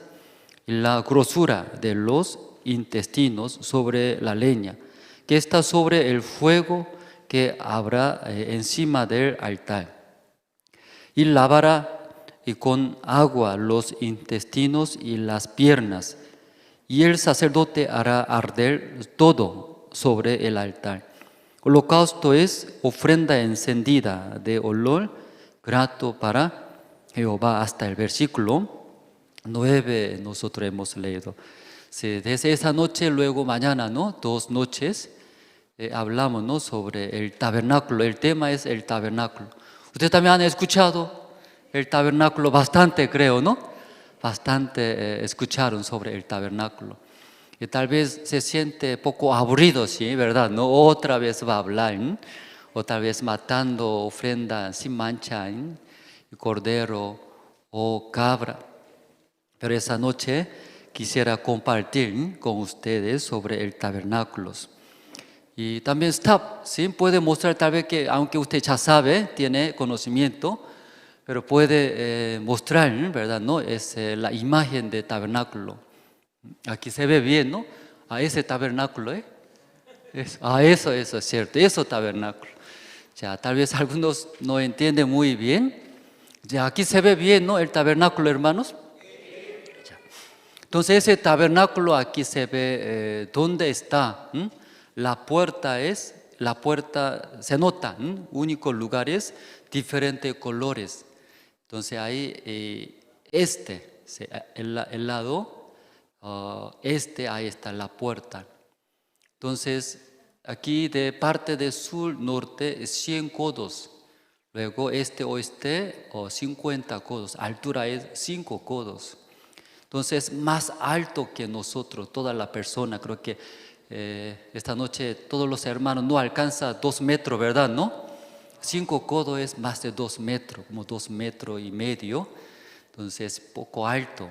y la grosura de los intestinos sobre la leña, que está sobre el fuego que habrá encima del altar. Y lavará con agua los intestinos y las piernas, y el sacerdote hará arder todo sobre el altar. Holocausto es ofrenda encendida de olor grato para Jehová. Hasta el versículo 9 nosotros hemos leído. Sí, desde esa noche, luego mañana, ¿no? 2 noches hablamos, ¿no? Sobre el tabernáculo. El tema es el tabernáculo. Ustedes también han escuchado el tabernáculo bastante, creo, ¿no? Bastante escucharon sobre el tabernáculo. Y tal vez se siente poco aburrido, ¿sí? ¿Verdad? ¿No? Otra vez va a hablar, ¿eh? Otra vez matando ofrenda sin mancha, ¿eh? Cordero o cabra. Pero esa noche quisiera compartir con ustedes sobre el tabernáculo. Y también está, ¿sí? Puede mostrar tal vez que, aunque usted ya sabe, tiene conocimiento, pero puede mostrar, ¿verdad? ¿No? Es la imagen del tabernáculo. Aquí se ve bien, ¿no? A ese tabernáculo, ¿eh? Eso es cierto, eso tabernáculo. Ya, tal vez algunos no entienden muy bien. Ya, aquí se ve bien, ¿no? El tabernáculo, hermanos. Ya. Entonces ese tabernáculo aquí se ve dónde está. La puerta se nota, únicos lugares, diferentes colores. Entonces ahí el lado ahí está la puerta. Entonces aquí de parte de sur, norte, 100 codos. Luego oeste, 50 codos. Altura es 5 codos. Entonces más alto que nosotros, toda la persona. Creo que esta noche todos los hermanos no alcanza 2 metros, ¿verdad? ¿No? 5 codos es más de 2 metros, como 2 metros y medio. Entonces poco alto.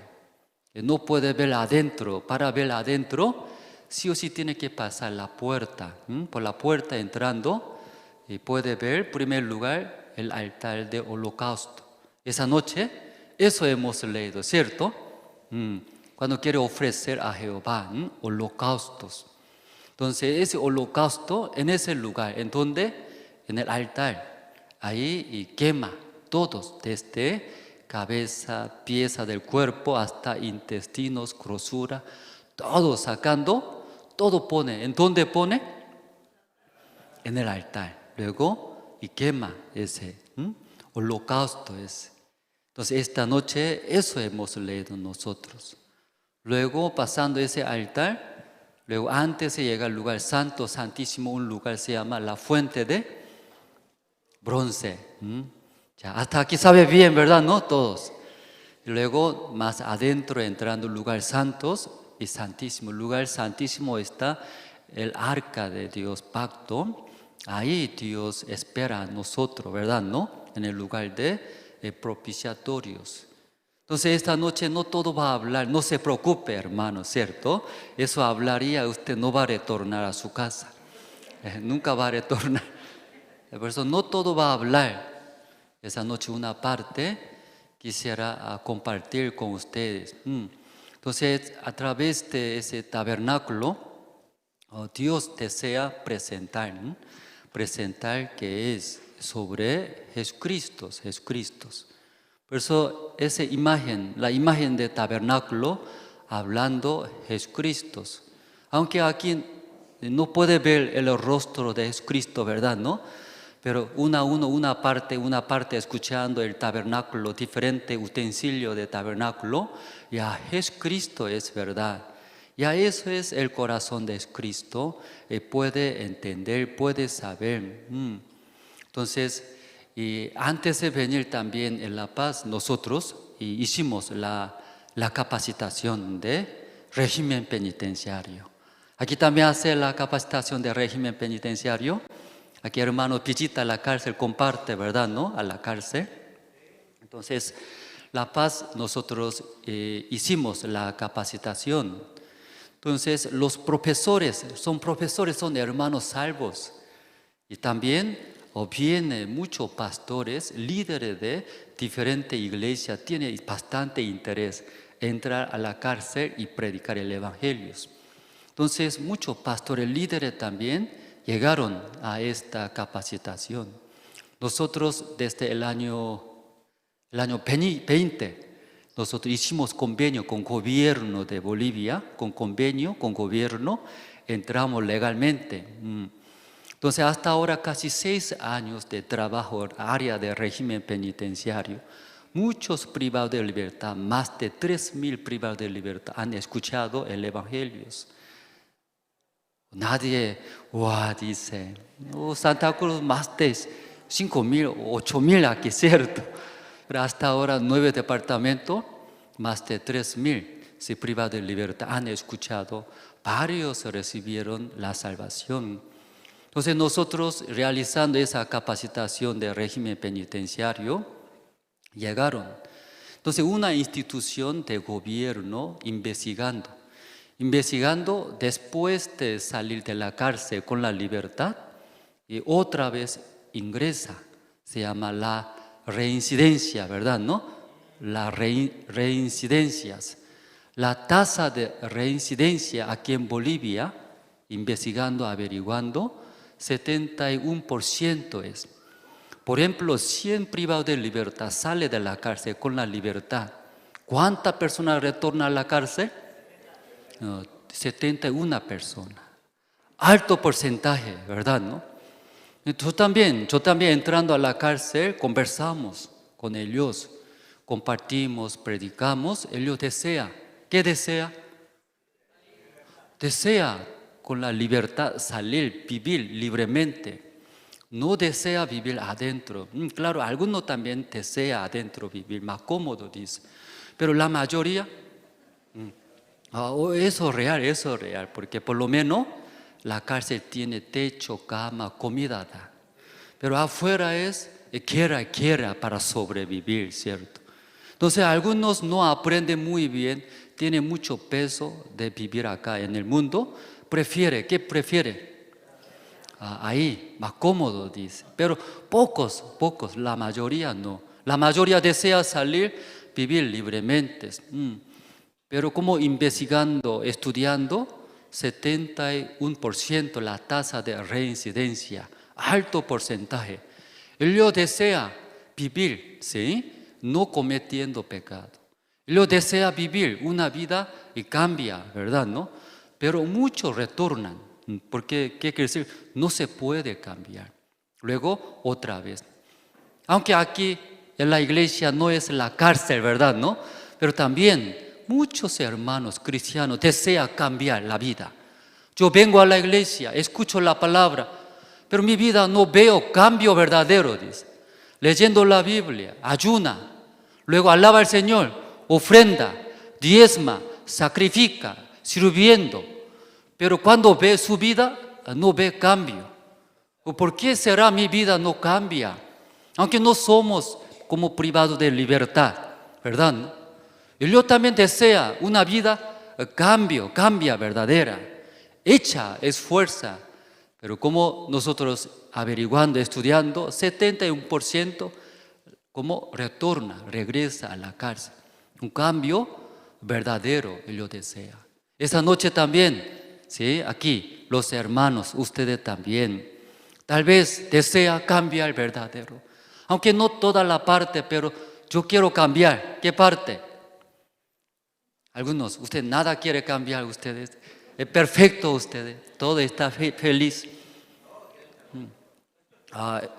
No puede ver adentro. Para ver adentro sí o sí tiene que pasar la puerta. Por la puerta entrando, y puede ver, en primer lugar, el altar de holocausto. Esa noche, eso hemos leído, ¿cierto? Cuando quiere ofrecer a Jehová holocaustos. Entonces, ese holocausto, en ese lugar, ¿en dónde? En el altar. Ahí y quema todos, desde cabeza, pieza del cuerpo hasta intestinos, grosura, todo sacando, todo pone. ¿En dónde pone? En el altar. Luego, y quema ese holocausto ese. Entonces, esta noche, eso hemos leído nosotros. Luego, pasando ese altar, luego antes se llega al lugar santo, santísimo, un lugar se llama la fuente de bronce. Ya, hasta aquí sabe bien, ¿verdad? ¿No? Todos. Y luego, más adentro, entrando al lugar santos y santísimo. El lugar santísimo está el arca de Dios, pacto. Ahí Dios espera a nosotros, ¿verdad? ¿No? En el lugar de propiciatorios. Entonces esta noche no todo va a hablar, no se preocupe, hermano, ¿cierto? Eso hablaría, usted no va a retornar a su casa, nunca va a retornar. Por eso no todo va a hablar. Esa noche una parte quisiera compartir con ustedes. Entonces a través de ese tabernáculo, Dios desea presentar que es sobre Jesucristo. Por eso esa imagen, la imagen de tabernáculo, hablando Jesucristo. Aunque aquí no puede ver el rostro de Jesucristo, ¿verdad? ¿No? Pero una parte escuchando el tabernáculo, diferente utensilio de tabernáculo, ya Jesucristo es verdad. Ya eso es el corazón de Jesucristo, puede entender, puede saber. Entonces, y antes de venir también en La Paz, nosotros hicimos la capacitación de régimen penitenciario. Aquí también hace la capacitación de régimen penitenciario. Aquí hermano visita la cárcel, comparte, ¿verdad? ¿No? A la cárcel. Entonces, La Paz, nosotros hicimos la capacitación. Entonces, los profesores son hermanos salvos. Y también vienen muchos pastores, líderes de diferentes iglesias, tienen bastante interés en entrar a la cárcel y predicar el evangelio. Entonces, muchos pastores, líderes también llegaron a esta capacitación. Nosotros desde el año 20, nosotros hicimos convenio con gobierno de Bolivia, con gobierno, entramos legalmente. Entonces, hasta ahora casi 6 años de trabajo en área de régimen penitenciario. Muchos privados de libertad, más de 3,000 privados de libertad han escuchado el evangelio. Nadie, dice, Santa Cruz más de 5,000, 8,000 aquí, ¿cierto? Pero hasta ahora 9 departamentos, más de 3,000 privados de libertad han escuchado. Varios recibieron la salvación. Entonces nosotros realizando esa capacitación de régimen penitenciario, llegaron. Entonces una institución de gobierno investigando después de salir de la cárcel con la libertad, y otra vez ingresa, se llama la reincidencia, ¿verdad? ¿No? Las reincidencias. La tasa de reincidencia aquí en Bolivia, investigando, averiguando, 71% es. Por ejemplo, 100 privados de libertad sale de la cárcel con la libertad. ¿Cuántas personas retornan a la cárcel? 71 personas. Alto porcentaje, ¿verdad? ¿No? Yo también entrando a la cárcel, conversamos con ellos, compartimos, predicamos. Ellos desean. ¿Qué desea? Desea con la libertad salir, vivir libremente. No desea vivir adentro. Claro, algunos también desea adentro vivir, más cómodo, dice. Pero la mayoría, eso es real, porque por lo menos la cárcel tiene techo, cama, comida. Pero afuera es quiera para sobrevivir, ¿cierto? Entonces algunos no aprenden muy bien, tienen mucho peso de vivir acá en el mundo, prefiere, ¿qué prefiere? Ahí, más cómodo, dice. Pero pocos, la mayoría no. La mayoría desea salir, vivir libremente. Pero como investigando, estudiando, 71% la tasa de reincidencia, alto porcentaje. Ellos desea vivir, ¿sí?, no cometiendo pecado. Ellos desea vivir una vida y cambia, ¿verdad? ¿No? Pero muchos retornan, porque ¿qué quiere decir? No se puede cambiar. Luego, otra vez. Aunque aquí en la iglesia no es la cárcel, ¿verdad? ¿No? Pero también muchos hermanos cristianos desean cambiar la vida. Yo vengo a la iglesia, escucho la palabra, pero mi vida no veo cambio verdadero, dice. Leyendo la Biblia, ayuna, luego alaba al Señor, ofrenda, diezma, sacrifica, sirviendo. Pero cuando ve su vida, no ve cambio. ¿Por qué será mi vida no cambia? Aunque no somos como privados de libertad, ¿verdad? Y yo también deseo una vida cambia verdadera, hecha esfuerza. Pero como nosotros averiguando, estudiando, 71% como regresa a la cárcel. Un cambio verdadero ellos desean. Esta noche también, ¿sí?, aquí los hermanos, ustedes también, tal vez desea cambiar verdadero. Aunque no toda la parte, pero yo quiero cambiar. ¿Qué parte? Algunos, usted nada quiere cambiar, ustedes. Es perfecto ustedes, todo está feliz.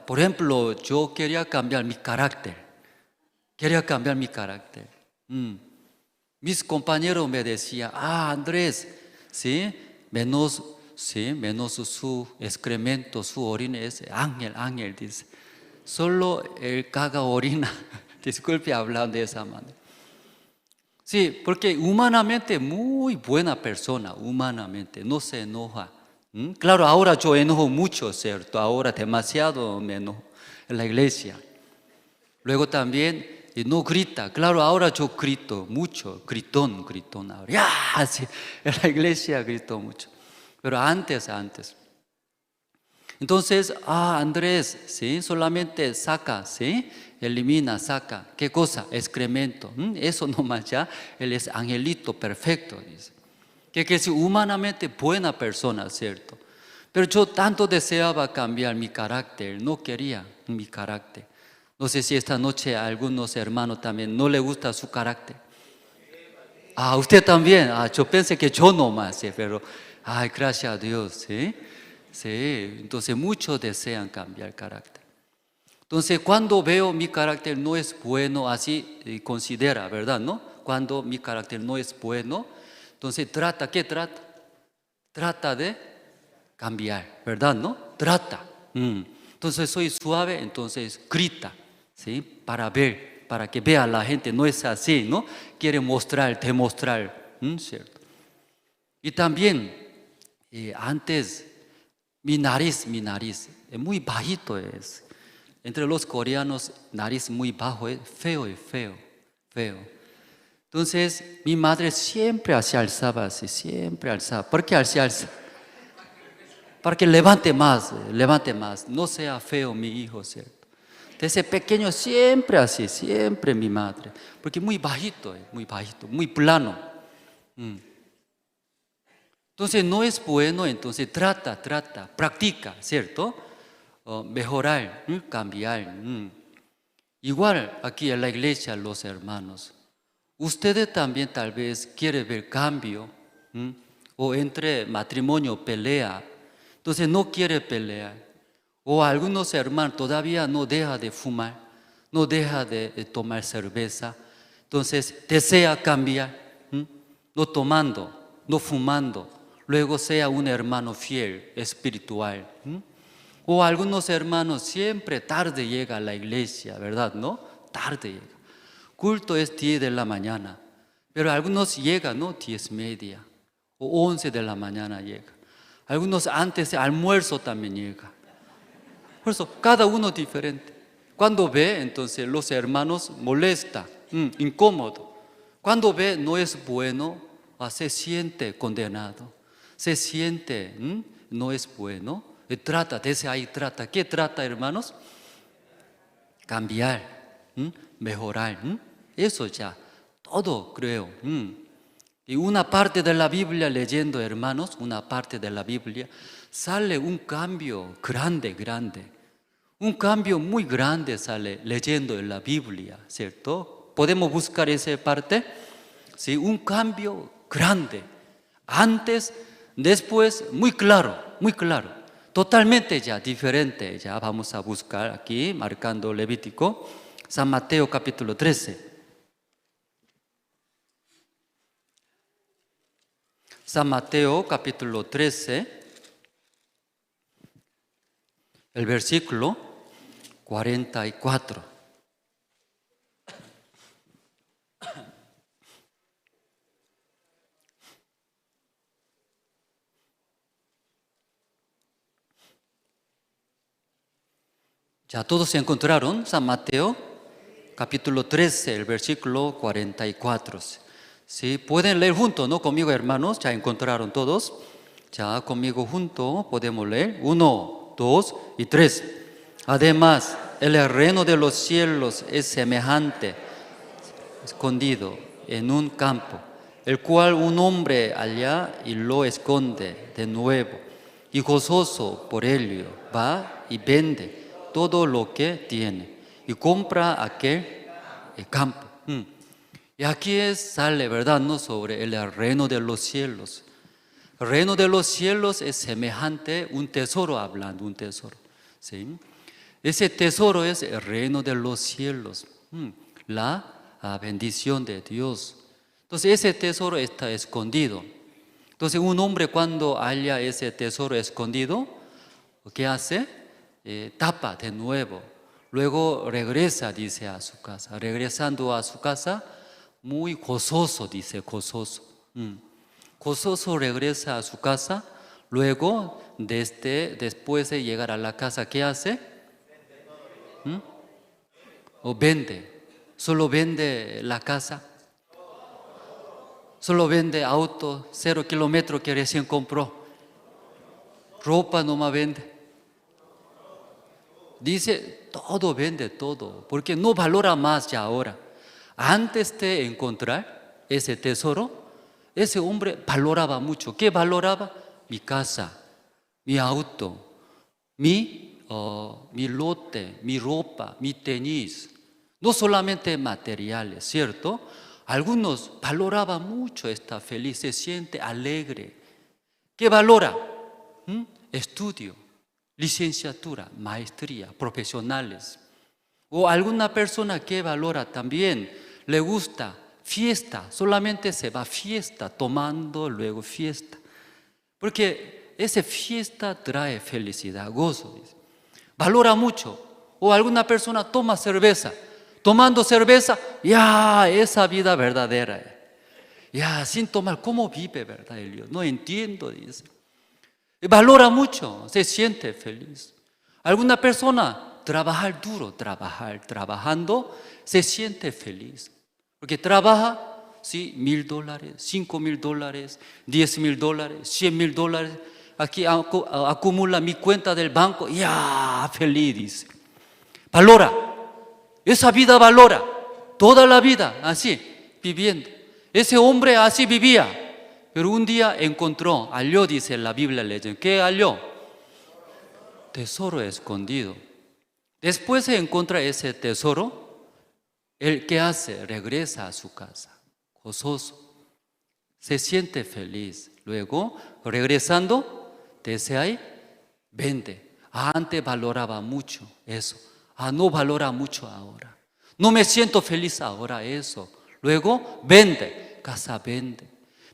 Por ejemplo, yo quería cambiar mi carácter. Mis compañeros me decían, Andrés, ¿sí?, menos su excremento, su orina es ángel, dice. Solo el caga orina. Disculpe hablar de esa manera. Sí, porque humanamente muy buena persona, humanamente, no se enoja. Claro, ahora yo enojo mucho, ¿cierto? Ahora demasiado me enojo en la iglesia. Luego también no grita. Claro, ahora yo grito mucho, gritón ahora. ¡Ya! Sí, en la iglesia grito mucho. Pero antes. Entonces, Andrés, ¿sí?, solamente saca, ¿sí?, elimina, saca. ¿Qué cosa? Excremento. Eso nomás ya, él es angelito perfecto, dice. Que es humanamente buena persona, ¿cierto? Pero yo tanto deseaba cambiar mi carácter, no quería mi carácter. No sé si esta noche a algunos hermanos también no les gusta su carácter. Usted también. Yo pensé que yo nomás, ¿sí? Pero, gracias a Dios, ¿sí? Sí, entonces muchos desean cambiar carácter. Entonces cuando veo mi carácter no es bueno, así considera, ¿verdad? ¿No? Cuando mi carácter no es bueno, entonces ¿qué trata? Trata de cambiar, ¿verdad? ¿No? Trata. Entonces soy suave, entonces grita, ¿sí?, para que vea la gente, no es así, ¿no? Quiere demostrar, ¿cierto? Y también, antes, mi nariz es muy bajito es. Entre los coreanos, nariz muy bajo es feo. Entonces, mi madre siempre alzaba así, ¿Por qué alza? Para que levante más, no sea feo mi hijo, ¿cierto? Desde pequeño siempre así, siempre mi madre, porque muy bajito, muy plano. Entonces no es bueno, entonces trata, practica, ¿cierto? Mejorar, cambiar. Igual aquí en la iglesia los hermanos, ustedes también tal vez quieren ver cambio, o entre matrimonio pelea, entonces no quiere pelear. O algunos hermanos todavía no deja de fumar, no deja de tomar cerveza, entonces desea cambiar, no tomando, no fumando, luego sea un hermano fiel, espiritual. O algunos hermanos siempre tarde llega a la iglesia, ¿verdad? ¿No? Tarde llega. Culto es 10 de la mañana, pero algunos llegan, ¿no? 10:30 o 11 de la mañana llega. Algunos antes de almuerzo también llega. Por eso, cada uno diferente. Cuando ve, entonces los hermanos molesta, incómodo. Cuando ve no es bueno, se siente condenado. se siente, no es bueno. Trata, desde ahí trata. ¿Qué trata, hermanos? Cambiar, mejorar. Eso ya, todo creo. Y una parte de la Biblia leyendo, hermanos, una parte de la Biblia, sale un cambio grande. Un cambio muy grande sale leyendo en la Biblia, ¿cierto? ¿Podemos buscar esa parte? Sí, un cambio grande. Antes, después, muy claro. Totalmente ya diferente. Ya vamos a buscar aquí, marcando Levítico, San Mateo capítulo 13. San Mateo capítulo 13, el versículo 44. Ya todos se encontraron, San Mateo capítulo 13, el versículo 44. Sí, pueden leer juntos, ¿no? Conmigo, hermanos, ya encontraron todos. Ya conmigo juntos podemos leer. 1, 2 y 3. Además, el reino de los cielos es semejante, escondido en un campo, el cual un hombre halla y lo esconde de nuevo, y gozoso por ello va y vende todo lo que tiene y compra aquel campo. Y aquí sale, ¿verdad? ¿No? Sobre el reino de los cielos. El reino de los cielos es semejante, un tesoro hablando, un tesoro. ¿Sí? Ese tesoro es el reino de los cielos, la bendición de Dios. Entonces ese tesoro está escondido. Entonces un hombre cuando halla ese tesoro escondido, ¿qué hace? Tapa de nuevo. Luego regresa, dice, a su casa. Regresando a su casa, muy gozoso, dice, gozoso. Gozoso regresa a su casa. Luego, después de llegar a la casa, ¿qué hace? O vende. Solo vende la casa. Solo vende auto, 0 kilómetros que recién compró. Ropa nomás vende. Dice, todo vende todo, porque no valora más ya ahora. Antes de encontrar ese tesoro, ese hombre valoraba mucho. ¿Qué valoraba? Mi casa, mi auto, mi lote, mi ropa, mi tenis. No solamente materiales, ¿cierto? Algunos valoraban mucho esta feliz, se siente alegre. ¿Qué valora? Estudio, licenciatura, maestría, profesionales. O alguna persona que valora también, le gusta fiesta, solamente se va a fiesta, tomando luego fiesta. Porque esa fiesta trae felicidad, gozo. Dice. Valora mucho. O alguna persona toma cerveza. Tomando cerveza, ya, esa vida verdadera. Ya, sin tomar, ¿cómo vive, verdad, Elio? No entiendo, dice. Valora mucho, se siente feliz. Alguna persona, trabajar duro, trabajando, se siente feliz. Porque trabaja, sí, $1,000, $5,000, $10,000, $100,000. Aquí acumula mi cuenta del banco, ya, feliz, dice. Valora. Esa vida valora, toda la vida así, viviendo. Ese hombre así vivía, pero un día encontró, halló, dice la Biblia, leyendo. ¿Qué halló? Tesoro escondido. Después se encuentra ese tesoro, ¿el qué hace? Regresa a su casa, gozoso, se siente feliz. Luego, regresando, desde ahí, vende. Antes valoraba mucho eso. No valora mucho ahora. No me siento feliz ahora eso. Luego vende, casa vende,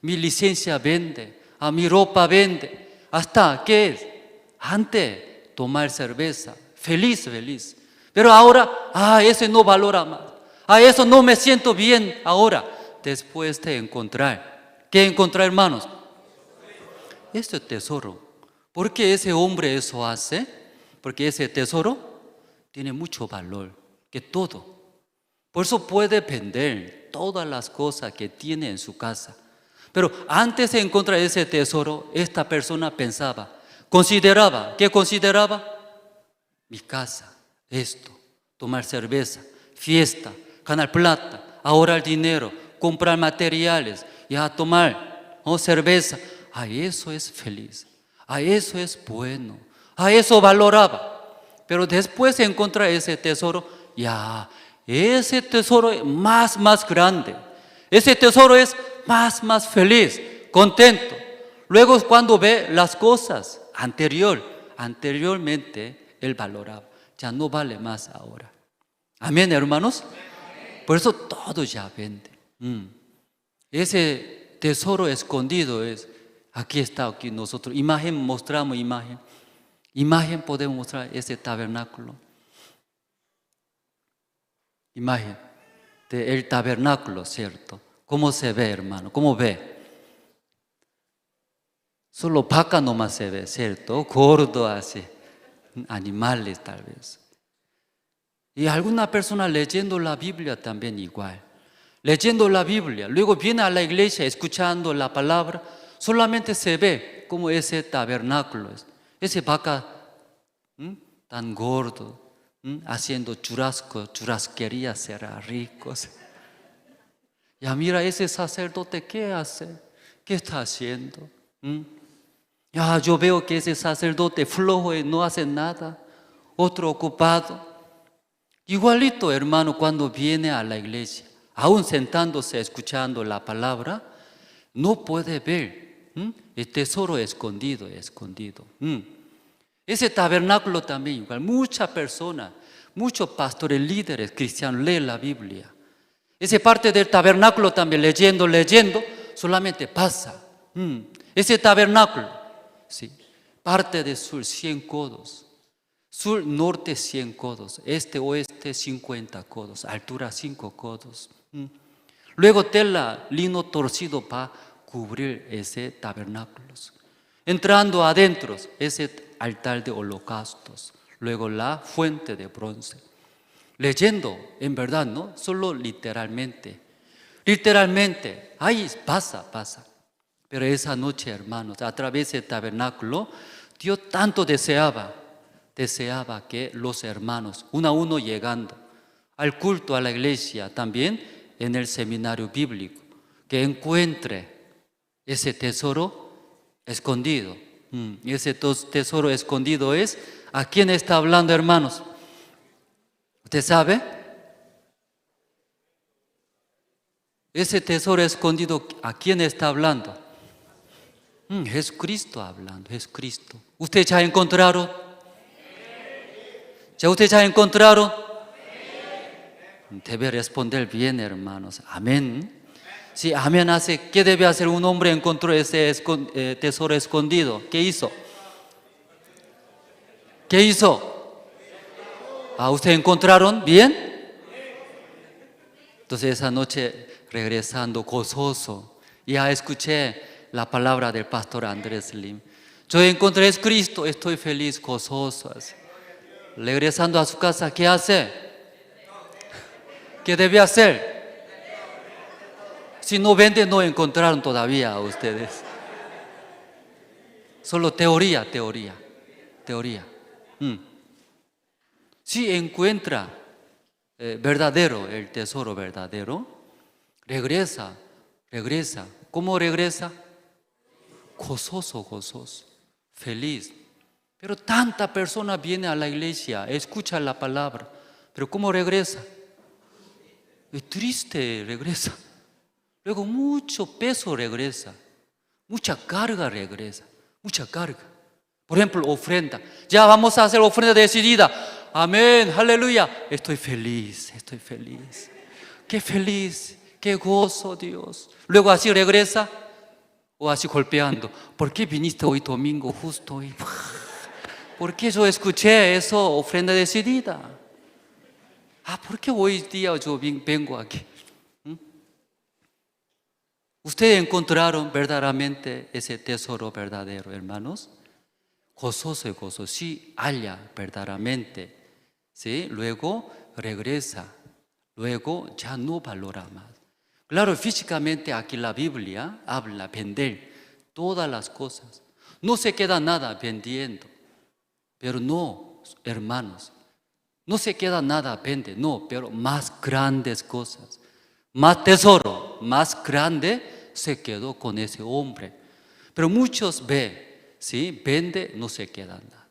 mi licencia vende, mi ropa vende. Hasta, ¿qué es? Antes tomar cerveza, feliz. Pero ahora, ese no valora más. Eso no me siento bien ahora. Después de encontrar. ¿Qué encontrar, hermanos? Este tesoro. ¿Por qué ese hombre eso hace? Porque ese tesoro tiene mucho valor, que todo. Por eso puede vender todas las cosas que tiene en su casa. Pero antes de encontrar ese tesoro, esta persona pensaba, consideraba, ¿qué consideraba? Mi casa, esto, tomar cerveza, fiesta, ganar plata, ahorrar dinero, comprar materiales, ya tomar cerveza. A eso es feliz, a eso es bueno, a eso valoraba. Pero después de encontrar ese tesoro, ya, ese tesoro es más grande. Ese tesoro es más feliz, contento. Luego cuando ve las cosas anteriormente él valoraba, ya no vale más ahora. Amén, hermanos. Por eso todo ya vende. Ese tesoro escondido es, aquí está, aquí nosotros. Imagen, mostramos imagen. Imagen podemos mostrar ese tabernáculo. Imagen del tabernáculo, ¿cierto? ¿Cómo se ve, hermano? ¿Cómo ve? Solo vaca nomás se ve, ¿cierto? Gordo así, animales tal vez. Y alguna persona leyendo la Biblia también igual. Leyendo la Biblia, luego viene a la iglesia escuchando la palabra, solamente se ve como ese tabernáculo, ese vaca tan gordo, haciendo churrasquería será rico. Ya mira ese sacerdote, ¿qué hace? ¿Qué está haciendo? Ya yo veo que ese sacerdote flojo y no hace nada, otro ocupado. Igualito, hermano, cuando viene a la iglesia, aún sentándose escuchando la palabra, no puede ver el tesoro escondido. Ese tabernáculo también igual, muchas personas, muchos pastores, líderes cristianos leen la Biblia. Esa parte del tabernáculo también leyendo, solamente pasa. Ese tabernáculo, sí, parte de sur 100 codos, sur, norte 100 codos, este, oeste 50 codos, altura 5 codos. Luego tela, lino torcido para cubrir ese tabernáculo. Entrando adentro, ese altar de holocaustos, luego la fuente de bronce. Leyendo, en verdad, no solo literalmente, ahí pasa. Pero esa noche, hermanos, a través del tabernáculo, Dios tanto deseaba que los hermanos, uno a uno llegando al culto, a la iglesia, también en el seminario bíblico, que encuentre ese tesoro escondido. Y ese tesoro escondido es, ¿a quién está hablando, hermanos? ¿Usted sabe? Ese tesoro escondido, ¿a quién está hablando? Jesucristo hablando, Jesucristo. ¿Usted ya encontraron? ¿Ya usted ya encontraron? Debe responder bien, hermanos. Amén. Si amén hace, ¿qué debe hacer un hombre? Encontró ese tesoro escondido. ¿Qué hizo? ¿Qué hizo? ¿Usted encontraron bien? Entonces esa noche regresando gozoso, ya escuché la palabra del pastor Andrés Lim. Yo encontré a Cristo, estoy feliz, gozoso. Así. Regresando a su casa, ¿qué hace? ¿Qué debe hacer? Si no vende, no encontraron todavía a ustedes. Solo teoría. Si encuentra verdadero, el tesoro verdadero, regresa. ¿Cómo regresa? Gozoso, feliz. Pero tanta persona viene a la iglesia, escucha la palabra, pero ¿cómo regresa? Es triste, regresa. Luego mucho peso regresa, mucha carga regresa, Por ejemplo, ofrenda. Ya vamos a hacer ofrenda decidida. Amén, aleluya. Estoy feliz. Qué feliz, qué gozo, Dios. Luego así regresa o así golpeando. ¿Por qué viniste hoy domingo justo hoy? ¿Por qué yo escuché eso, ofrenda decidida? ¿Por qué hoy día yo vengo aquí? ¿Ustedes encontraron verdaderamente ese tesoro verdadero, hermanos? Gozoso, sí, halla verdaderamente, ¿sí? Luego regresa, luego ya no valora más. Claro, físicamente aquí la Biblia habla vender todas las cosas. No se queda nada vendiendo. Pero no, hermanos, no se queda nada vende, no, pero más grandes cosas. Más tesoro, más grande se quedó con ese hombre. Pero muchos ven, ¿sí? Vende, no se queda nada.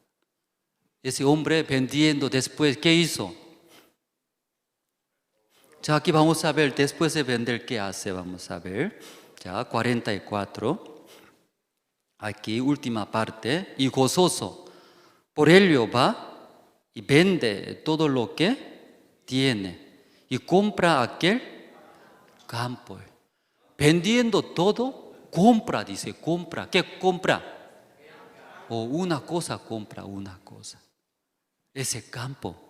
Ese hombre vendiendo después, ¿qué hizo? Ya aquí vamos a ver, después de vender, ¿qué hace? Vamos a ver. Ya, 44. Aquí, última parte. Y gozoso. Por ello va y vende todo lo que tiene. Y compra aquel campo. Vendiendo todo, compra, dice, compra. ¿Qué compra? O una cosa, compra una cosa. Ese campo.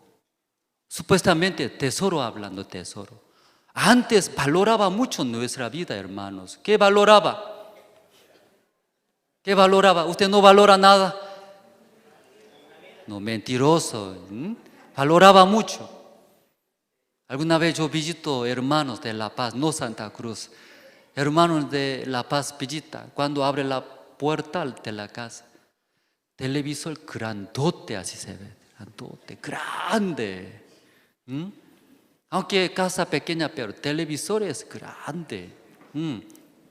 Supuestamente tesoro, hablando tesoro. Antes valoraba mucho nuestra vida, hermanos. ¿Qué valoraba? ¿Qué valoraba? ¿Usted no valora nada? No, mentiroso. Valoraba mucho. Alguna vez yo visito hermanos de La Paz, no Santa Cruz. Hermanos de La Paz visita. Cuando abre la puerta de la casa, televisor grandote, así se ve. Grandote, grande. Aunque casa pequeña, pero televisor es grande.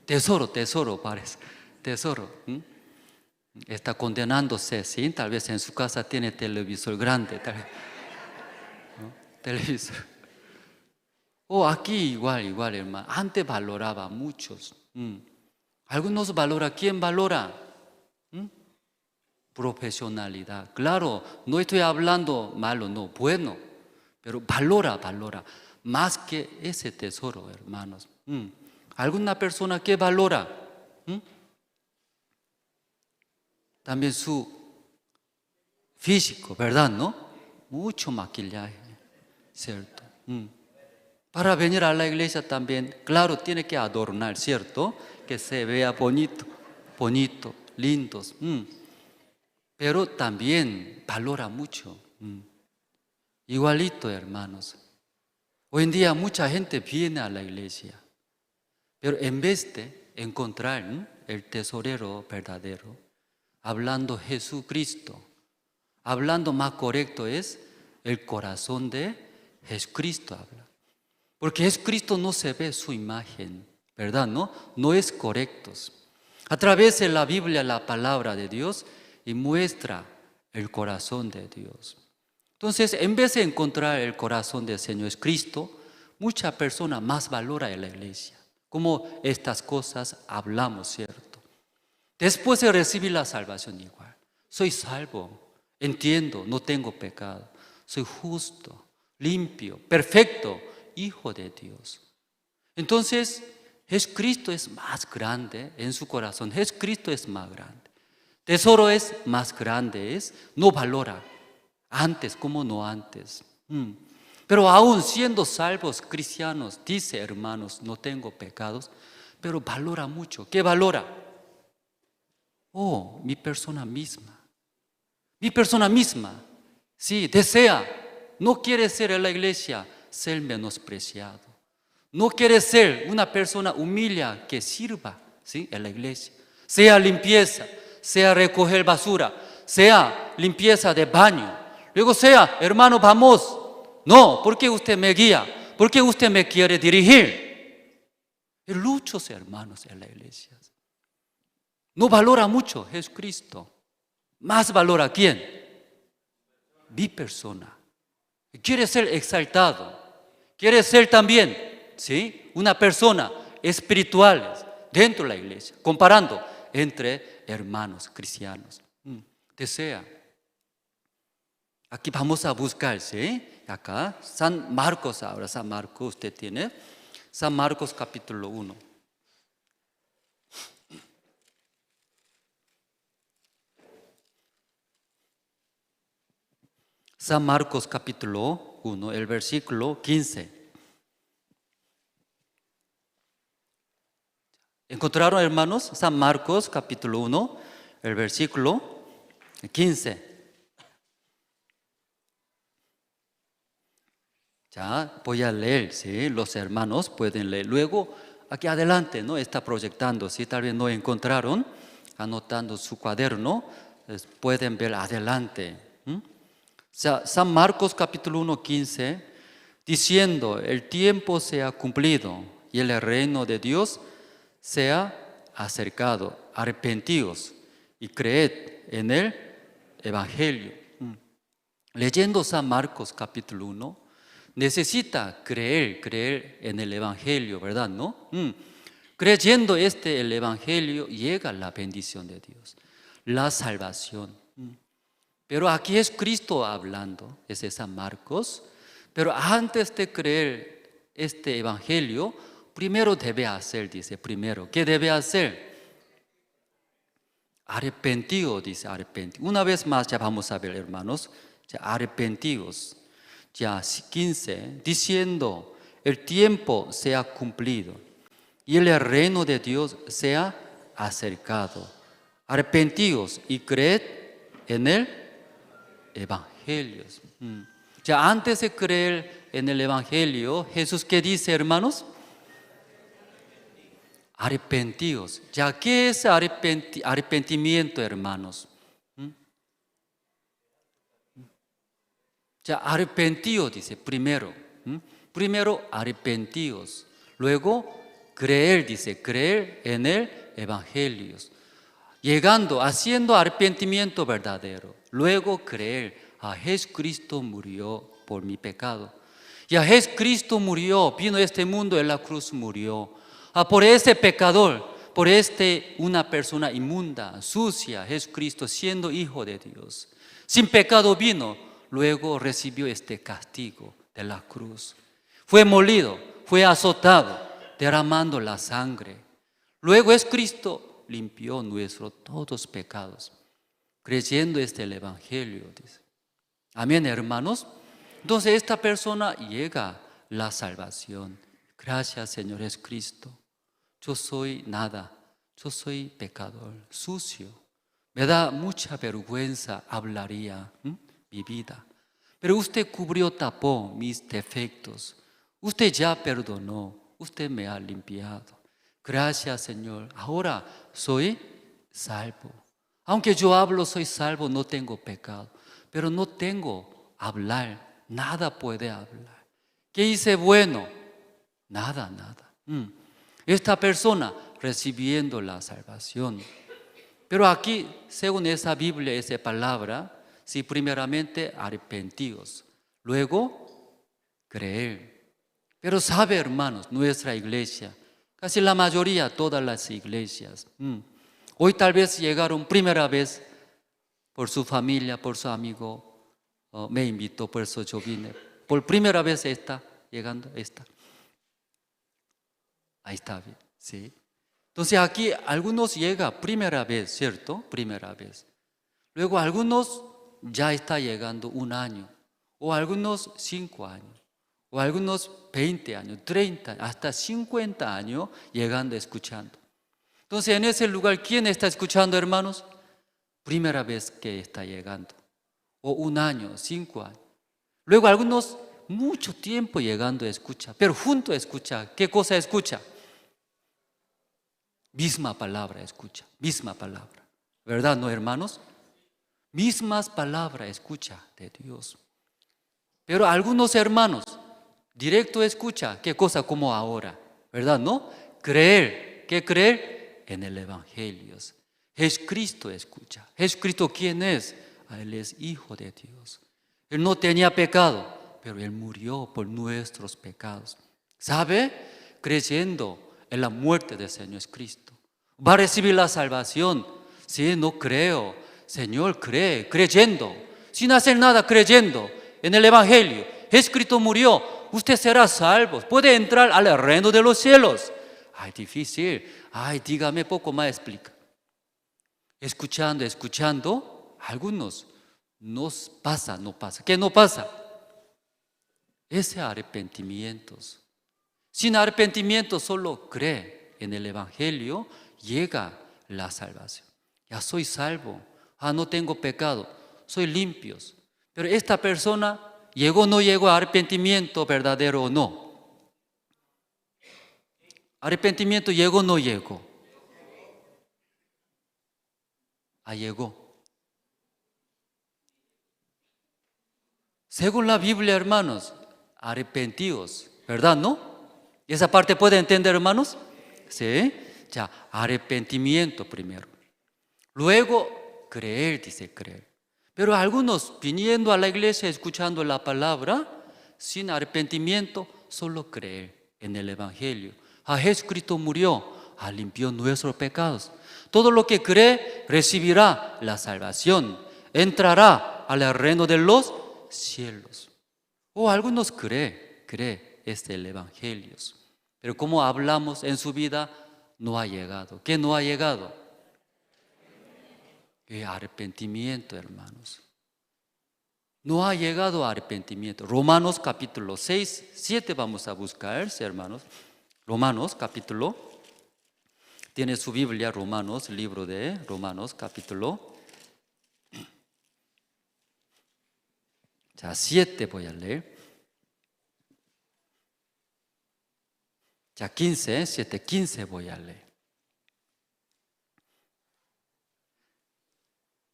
Tesoro parece. Tesoro. Está condenándose, ¿sí? Tal vez en su casa tiene televisor grande. ¿No? Televisor. Aquí igual, hermano. Antes valoraba muchos. Algunos valora. ¿Quién valora? Profesionalidad. Claro, no estoy hablando malo, no, bueno. Pero valora. Más que ese tesoro, hermanos. ¿Alguna persona que valora? También su físico, ¿verdad? ¿No? Mucho maquillaje, ¿cierto? Para venir a la iglesia también, claro, tiene que adornar, ¿cierto? Que se vea bonito, lindos. Pero también valora mucho. Igualito, hermanos. Hoy en día mucha gente viene a la iglesia, pero en vez de encontrar el tesorero verdadero, hablando Jesucristo, hablando más correcto es el corazón de Jesucristo habla. Porque Jesucristo no se ve su imagen, ¿verdad? No es correcto. A través de la Biblia, la palabra de Dios, y muestra el corazón de Dios. Entonces, en vez de encontrar el corazón del Señor Cristo, mucha persona más valora en la iglesia. Como estas cosas hablamos, ¿cierto? Después de recibir la salvación igual. Soy salvo, entiendo, no tengo pecado. Soy justo, limpio, perfecto, hijo de Dios. Entonces, Jesucristo es más grande en su corazón. Jesucristo es más grande. Tesoro es más grande, no valora. Antes como no antes. Pero aún siendo salvos cristianos, dice hermanos, no tengo pecados, pero valora mucho. ¿Qué valora? Mi persona misma. Mi persona misma, sí, desea, no quiere ser en la iglesia, ser menospreciado. No quiere ser una persona humilde que sirva, ¿sí? En la iglesia. Sea limpieza, sea recoger basura, sea limpieza de baño. Luego sea, hermano, vamos. No, ¿por qué usted me guía? ¿Por qué usted me quiere dirigir? Hay muchos hermanos en la iglesia. No valora mucho Jesucristo. Más valora ¿quién? Mi persona. Quiere ser exaltado. Quiere ser también, ¿sí? Una persona espiritual dentro de la iglesia. Comparando entre hermanos cristianos. Desea. Aquí vamos a buscar, ¿sí? Acá, San Marcos ahora. San Marcos usted tiene. San Marcos capítulo 1. San Marcos capítulo 1, el versículo 15. ¿Encontraron, hermanos? San Marcos capítulo 1, el versículo 15. Ya, voy a leer, ¿sí? Los hermanos pueden leer. Luego, aquí adelante, ¿no? Está proyectando, si tal vez no encontraron, anotando su cuaderno, pueden ver adelante. O sea, San Marcos capítulo 1, 15, diciendo, el tiempo se ha cumplido y el reino de Dios se ha acercado. Arrepentíos y creed en el Evangelio. Leyendo San Marcos capítulo 1, necesita creer en el Evangelio, ¿verdad? ¿No? Creyendo el Evangelio llega la bendición de Dios, la salvación. Pero aquí es Cristo hablando, es San Marcos. Pero antes de creer este Evangelio, primero debe hacer, dice, primero. ¿Qué debe hacer? Arrepentido, dice, arrepentido. Una vez más ya vamos a ver, hermanos, ya arrepentidos. Ya 15, diciendo, el tiempo se ha cumplido y el reino de Dios se ha acercado. Arrepentidos y creed en el Evangelio. Ya antes de creer en el Evangelio, Jesús, ¿qué dice, hermanos? Arrepentidos. Ya, ¿qué es arrepentimiento, hermanos? Ya, arrepentidos, dice, primero. Primero, arrepentidos. Luego, creer, dice, creer en el Evangelio. Llegando, haciendo arrepentimiento verdadero. Luego, creer. Jesucristo murió por mi pecado. Y Jesucristo murió, vino a este mundo, en la cruz murió. Por ese pecador, por una persona inmunda, sucia, Jesucristo siendo hijo de Dios. Sin pecado vino, luego recibió este castigo de la cruz. Fue molido, fue azotado, derramando la sangre. Luego Cristo limpió nuestros todos pecados, creyendo el Evangelio, dice. Amén, hermanos. Entonces esta persona llega la salvación. Gracias, Señor Jesucristo. Yo soy nada, yo soy pecador, sucio. Me da mucha vergüenza, hablaría mi vida. Pero usted cubrió, tapó mis defectos. Usted ya perdonó, usted me ha limpiado. Gracias, Señor. Ahora soy salvo. Aunque yo hablo, soy salvo, no tengo pecado. Pero no tengo hablar, nada puede hablar. ¿Qué hice bueno? Nada. Esta persona recibiendo la salvación. Pero aquí, según esa Biblia, esa palabra, sí, primeramente arrepentidos, luego creer. Pero sabe, hermanos, nuestra iglesia, casi la mayoría, todas las iglesias, hoy tal vez llegaron primera vez por su familia, por su amigo, me invitó, por eso yo vine. Por primera vez está llegando, ahí está bien, ¿sí? Entonces aquí algunos llegan primera vez, ¿cierto? Primera vez. Luego algunos ya está llegando 1 año, o algunos 5 años, o algunos 20 años, 30, hasta 50 años llegando, escuchando. Entonces en ese lugar, ¿quién está escuchando, hermanos? Primera vez que está llegando, o 1 año, 5 años. Luego algunos mucho tiempo llegando a escuchar, pero junto a escuchar, ¿qué cosa escucha? Misma palabra escucha, misma palabra. ¿Verdad, no, hermanos? Mismas palabras escucha de Dios. Pero algunos hermanos directo escucha, ¿qué cosa? Como ahora, ¿verdad? ¿No? Creer, ¿qué creer? En el Evangelio. Jesucristo escucha. Jesucristo, ¿quién es? Él es Hijo de Dios. Él no tenía pecado, pero Él murió por nuestros pecados. ¿Sabe? Creyendo en la muerte del Señor Cristo. Va a recibir la salvación. Sí, no creo. Señor, creyendo. Sin hacer nada, creyendo en el Evangelio. Jesucristo murió. Usted será salvo. Puede entrar al reino de los cielos. Ay, difícil. Ay, dígame poco más, explica. Escuchando, algunos no pasa. ¿Qué no pasa? Ese arrepentimiento. Sin arrepentimiento solo cree en el Evangelio, llega la salvación. Ya soy salvo, no tengo pecado, soy limpio. Pero esta persona ¿llegó o no llegó a arrepentimiento verdadero o no? ¿Arrepentimiento llegó o no llegó? Llegó. Según la Biblia, hermanos, arrepentidos, ¿verdad, no? ¿Y esa parte puede entender, hermanos? Sí. Ya, arrepentimiento primero. Luego, creer, dice creer. Pero algunos viniendo a la iglesia, escuchando la palabra, sin arrepentimiento, solo creer en el Evangelio. Jesucristo murió, limpió nuestros pecados. Todo lo que cree recibirá la salvación, entrará al reino de los cielos. O algunos cree es el Evangelio. Pero como hablamos en su vida, no ha llegado. ¿Qué no ha llegado? Arrepentimiento, hermanos. No ha llegado a arrepentimiento. Romanos capítulo 6, 7 vamos a buscar, hermanos. Romanos capítulo, tiene su Biblia, Romanos, libro de Romanos capítulo 7 voy a leer. 15, 7, 15 voy a leer.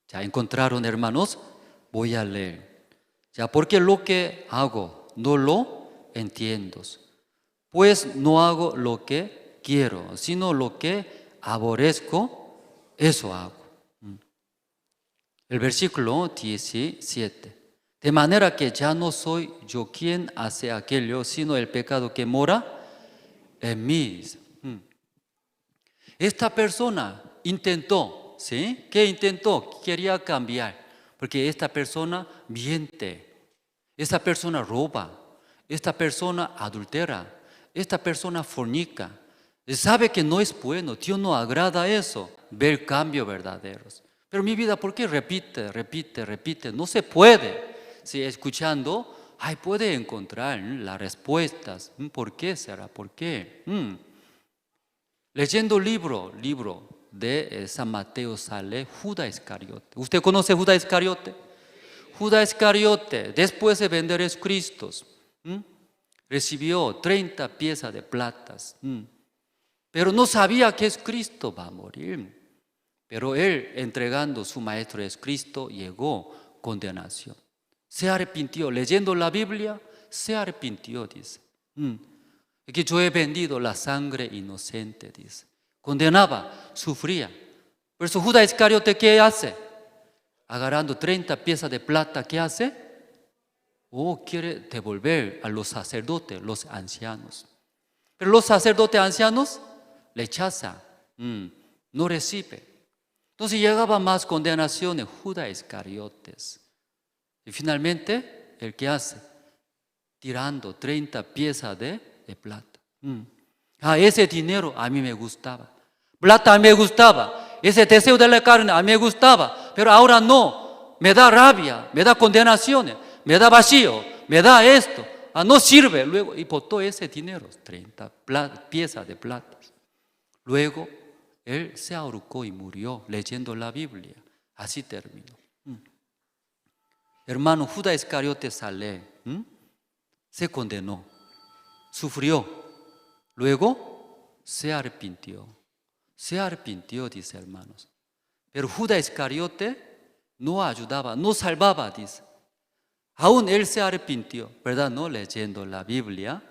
¿Ya encontraron, hermanos? Voy a leer. Porque lo que hago no lo entiendo. Pues no hago lo que quiero, sino lo que aborrezco, eso hago. El versículo 17. De manera que ya no soy yo quien hace aquello, sino el pecado que mora en mí. Esta persona intentó, ¿sí? ¿Qué intentó? Quería cambiar, porque esta persona miente, esta persona roba, esta persona adultera, esta persona fornica. Sabe que no es bueno, Dios no agrada eso, ver cambios verdaderos. Pero mi vida, ¿por qué repite? No se puede. Si escuchando, puede encontrar las respuestas. ¿Por qué será? ¿Por qué? Leyendo libro de San Mateo sale Judas Iscariote. ¿Usted conoce Judas Iscariote? Judas Iscariote, después de vender a Cristo, recibió 30 piezas de plata. Pero no sabía que Cristo va a morir. Pero él, entregando su maestro Cristo, llegó condenación. Se arrepintió, leyendo la Biblia, se arrepintió, dice. Que yo he vendido la sangre inocente, dice. Condenaba, sufría. Por eso Judas Iscariote, ¿qué hace? Agarrando 30 piezas de plata, ¿qué hace? Quiere devolver a los sacerdotes, los ancianos. Pero los sacerdotes ancianos le rechazan, no recibe. Entonces llegaba más condenaciones, Judas Iscariotes. Y finalmente, ¿el qué hace? Tirando 30 piezas de plata. Ese dinero a mí me gustaba. Plata a mí me gustaba. Ese deseo de la carne a mí me gustaba. Pero ahora no. Me da rabia, me da condenaciones, me da vacío, me da esto. No sirve. Luego, y botó ese dinero, 30 piezas de plata. Luego, él se ahorcó y murió leyendo la Biblia. Así terminó. Hermano, Judas Iscariote sale, se condenó, sufrió, luego se arrepintió, dice, hermanos. Pero Judas Iscariote no ayudaba, no salvaba, dice. Aún él se arrepintió, ¿verdad? No leyendo la Biblia,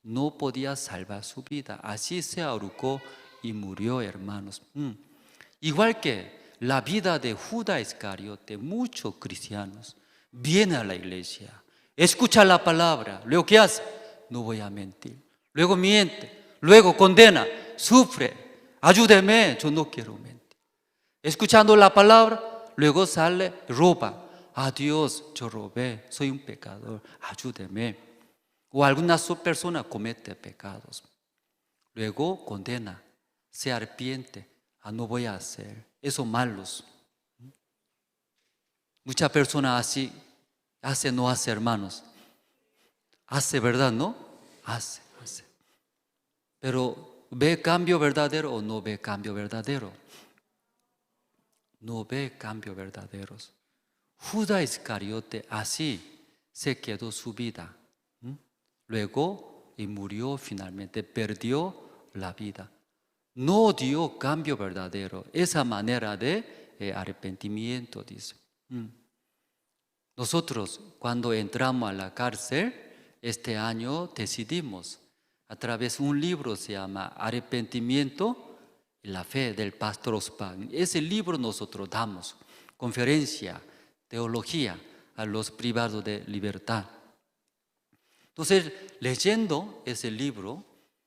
no podía salvar su vida. Así se ahorcó y murió, hermanos. Igual que la vida de Judas Iscariote, muchos cristianos vienen a la iglesia, escuchan la palabra, luego ¿qué hace? No voy a mentir. Luego miente, luego condena, sufre. Ayúdeme, yo no quiero mentir. Escuchando la palabra, luego sale, roba. Dios, yo robé, soy un pecador, ayúdeme. O alguna persona comete pecados. Luego condena, se arrepiente. No voy a hacer esos malos. Muchas personas así, hace, no hace, hermanos. Hace, ¿verdad? ¿No? Hace. Pero ¿ve cambio verdadero o no ve cambio verdadero? No ve cambio verdaderos. Judas Iscariote así se quedó su vida. Luego y murió finalmente, perdió la vida. No dio cambio verdadero. Esa manera de arrepentimiento, dice. Nosotros cuando entramos a la cárcel, este año decidimos a través de un libro se llama Arrepentimiento y la Fe del Pastor Ospag. Ese libro nosotros damos conferencia, teología a los privados de libertad. Entonces, leyendo ese libro,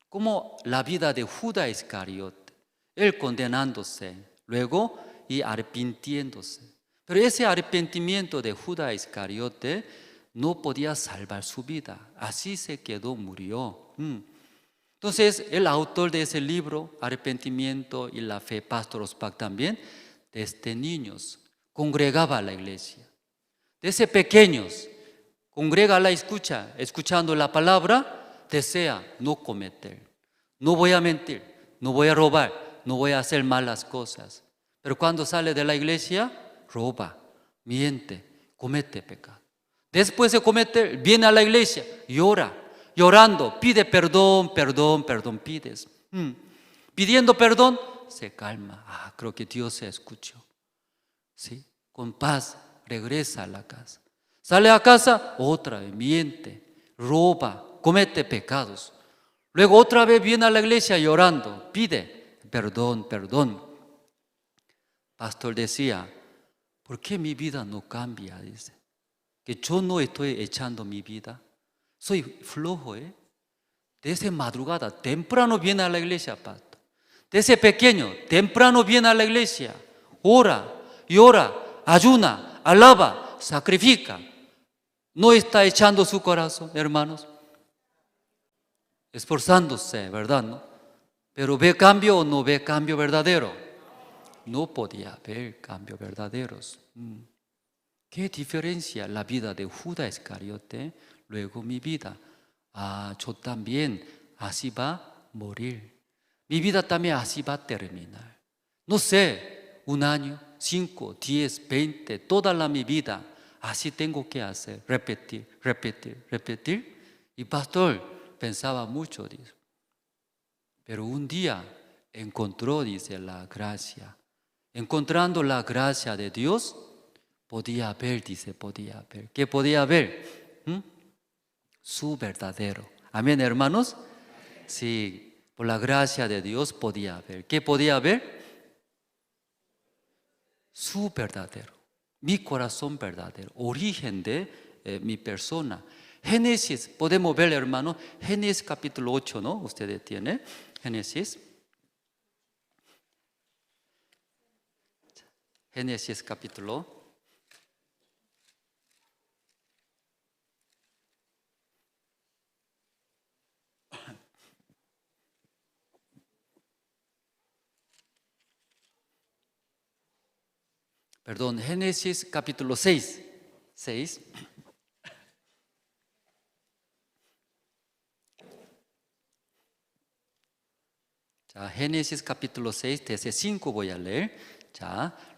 como la vida de Judas Iscariote, él condenándose, luego y arrepintiéndose. Pero ese arrepentimiento de Judas Iscariote no podía salvar su vida. Así se quedó, murió. Entonces, el autor de ese libro, Arrepentimiento y la Fe, Pastor Ospag también, desde niños, congregaba a la iglesia. Desde pequeños, congrega a la escucha, escuchando la palabra, desea no cometer. No voy a mentir, no voy a robar, no voy a hacer malas cosas. Pero cuando sale de la iglesia, roba, miente, comete pecado. Después de cometer, viene a la iglesia, llora, llorando, pide perdón, pides. Pidiendo perdón, se calma. Creo que Dios se escuchó. ¿Sí? Con paz, regresa a la casa. Sale a casa, otra vez miente, roba, comete pecados. Luego otra vez viene a la iglesia llorando, pide perdón. Pastor decía, ¿por qué mi vida no cambia? Dice, que yo no estoy echando mi vida. Soy flojo, Desde madrugada, temprano viene a la iglesia, pastor. Desde pequeño, temprano viene a la iglesia. Ora, llora, ayuna, alaba, sacrifica. No está echando su corazón, hermanos. Esforzándose, ¿verdad? ¿No? Pero ¿ve cambio o no ve cambio verdadero? No podía ver cambios verdaderos. ¿Qué diferencia la vida de Judas Iscariote? Luego mi vida. Yo también así va a morir. Mi vida también así va a terminar. No sé, 1 año, 5, 10, 20, toda mi vida. Así tengo que hacer, repetir. Y pastor pensaba mucho, dice. Pero un día encontró, dice, la gracia. Encontrando la gracia de Dios, podía ver, dice, podía ver. ¿Qué podía ver? Su verdadero. Amén, hermanos. Sí, por la gracia de Dios podía ver. ¿Qué podía ver? Su verdadero. Mi corazón verdadero, origen de mi persona. Génesis, podemos ver, hermano, Génesis capítulo 8, ¿no? Ustedes tienen Génesis. Génesis capítulo. Perdón, Génesis capítulo 6. Génesis capítulo 6, desde 5 voy a leer.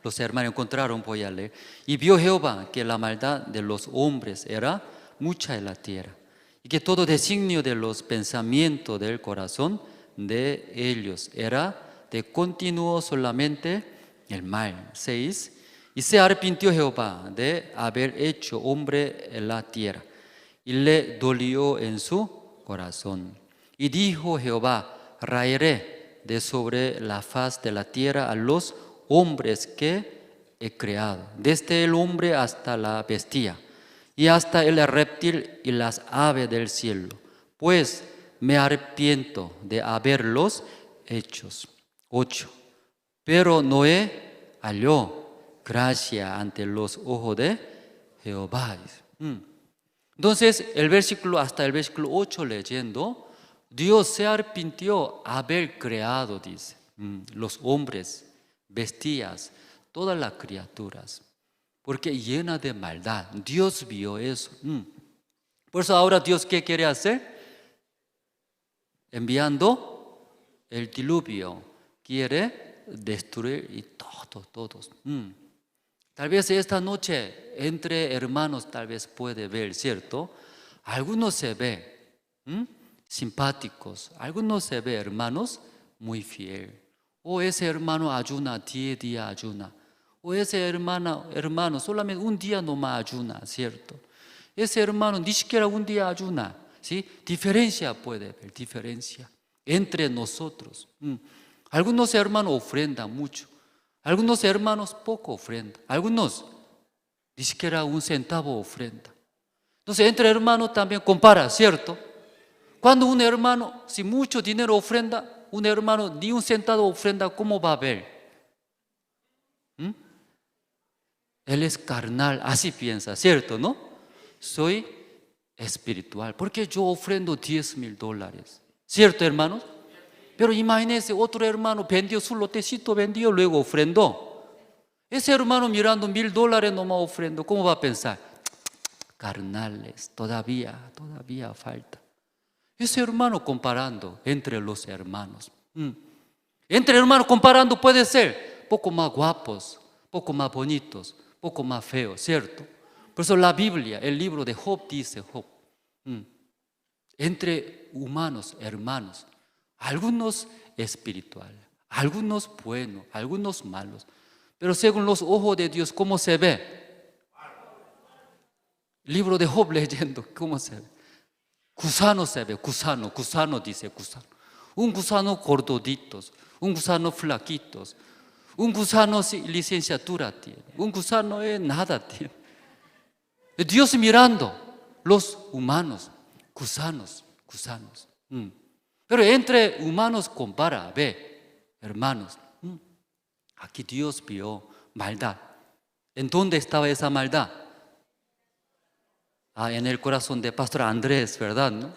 Los hermanos encontraron, voy a leer. Y vio Jehová que la maldad de los hombres era mucha en la tierra, y que todo designio de los pensamientos del corazón de ellos era de continuo solamente el mal. 6. Y se arrepintió Jehová de haber hecho hombre en la tierra, y le dolió en su corazón. Y dijo Jehová, raeré de sobre la faz de la tierra a los hombres que he creado, desde el hombre hasta la bestia, y hasta el reptil y las aves del cielo, pues me arrepiento de haberlos hechos. 8. Pero Noé halló gracia ante los ojos de Jehová. Entonces, hasta el versículo 8 leyendo, Dios se arrepintió de haber creado, dice, los hombres, bestias, todas las criaturas, porque llena de maldad. Dios vio eso. Por eso ahora Dios, ¿qué quiere hacer? Enviando el diluvio. Quiere destruir y todos. Tal vez esta noche entre hermanos tal vez puede ver, ¿cierto? Algunos se ve simpáticos, algunos se ve hermanos muy fiel. O ese hermano ayuna 10 días ayuna. O ese hermano solamente un día nomás ayuna, ¿cierto? Ese hermano ni siquiera un día ayuna, ¿sí? Diferencia puede haber, diferencia entre nosotros. Algunos hermanos ofrendan mucho, algunos hermanos poco ofrendan, algunos ni siquiera un centavo ofrenda. Entonces entre hermanos también compara, ¿cierto? Cuando un hermano, si mucho dinero ofrenda, un hermano ni un centavo ofrenda, ¿cómo va a ver? Él es carnal, así piensa, ¿cierto? ¿No? Soy espiritual, porque yo ofrendo $10,000, ¿cierto, hermanos? Pero imagínense, otro hermano vendió su lotecito, vendió, luego ofrendó. Ese hermano mirando $1,000 nomás ofrendo, ¿cómo va a pensar? Carnales, todavía falta. Ese hermano comparando entre los hermanos. Entre hermanos comparando puede ser poco más guapos, poco más bonitos, poco más feos, ¿cierto? Por eso la Biblia, el libro de Job dice, Job, entre humanos, hermanos, algunos espirituales, algunos buenos, algunos malos, pero según los ojos de Dios, ¿cómo se ve? Libro de Job leyendo, ¿cómo se ve? Gusano se ve, gusano dice gusano. Un gusano gordoditos, un gusano flaquitos, un gusano licenciatura tiene, un gusano nada tiene. Dios mirando los humanos, gusanos. Pero entre humanos compara, ve, hermanos, aquí Dios vio maldad. ¿En dónde estaba esa maldad? En el corazón de Pastor Andrés, ¿verdad? ¿No?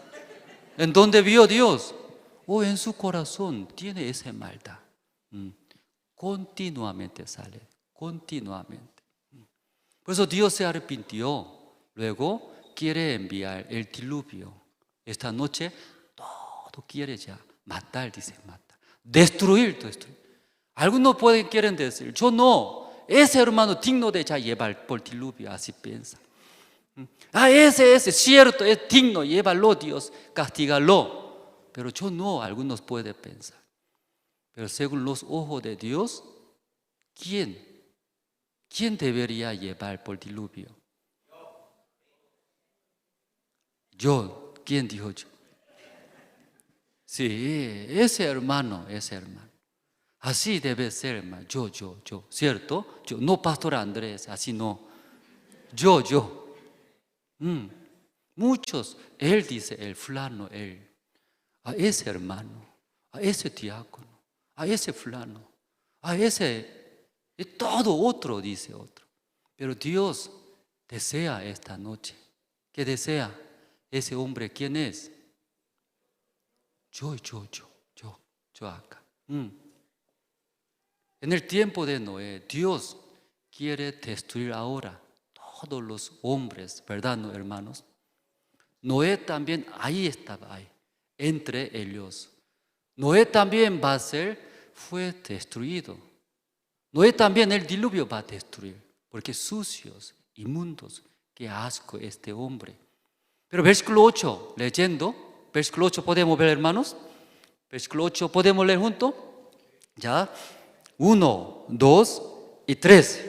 ¿En dónde vio Dios? En su corazón tiene esa maldad. Continuamente sale, continuamente. Por eso Dios se arrepintió. Luego quiere enviar el diluvio. Esta noche todo quiere ya matar, dice matar. Destruir. Algunos quieren decir, yo no. Ese hermano digno de ya llevar por diluvio, así piensa. Ese es cierto, es digno, llévalo Dios, castígalo. Pero yo no, algunos pueden pensar. Pero según los ojos de Dios, ¿quién debería llevar por diluvio? Yo, ¿quién dijo yo? Sí, ese hermano. Así debe ser, hermano. Yo, ¿cierto? Yo, no Pastor Andrés, así no. Yo. Muchos, él dice, el fulano, él. A ese hermano, a ese diácono, a ese fulano, a ese, y todo otro, dice otro. Pero Dios desea esta noche. ¿Qué desea? Ese hombre, ¿quién es? Yo acá. En el tiempo de Noé, Dios quiere destruir ahora todos los hombres, ¿verdad, no, hermanos? Noé también ahí estaba, entre ellos. Noé también fue destruido. Noé también el diluvio va a destruir, porque sucios, inmundos, qué asco este hombre. Pero versículo 8, leyendo, versículo 8 podemos ver, hermanos. Versículo 8 podemos leer juntos. Ya, 1, 2 y 3.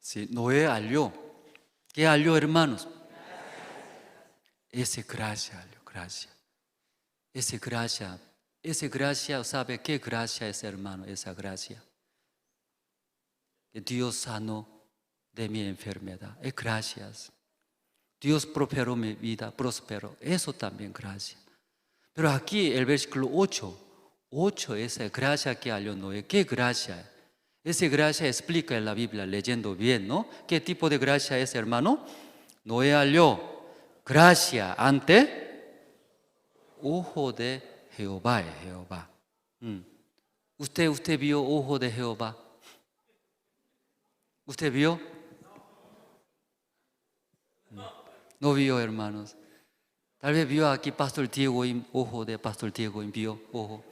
Sí, Noé halló. ¿Qué halló, hermanos? Esa gracia halló, gracia. Esa gracia, ¿sabe qué gracia es, hermano? Esa gracia. Que Dios sanó de mi enfermedad. Es gracias. Dios prosperó mi vida, prosperó. Eso también gracia. Pero aquí el versículo 8 esa gracia que halló Noé. ¿Qué gracia? Esa gracia explica en la Biblia, leyendo bien, ¿no? ¿Qué tipo de gracia es, hermano? Noé halló gracia ante ojo de Jehová. ¿Usted vio ojo de Jehová? ¿Usted vio? No vio, hermanos. Tal vez vio aquí Pastor Diego, ojo de Pastor Diego, vio ojo.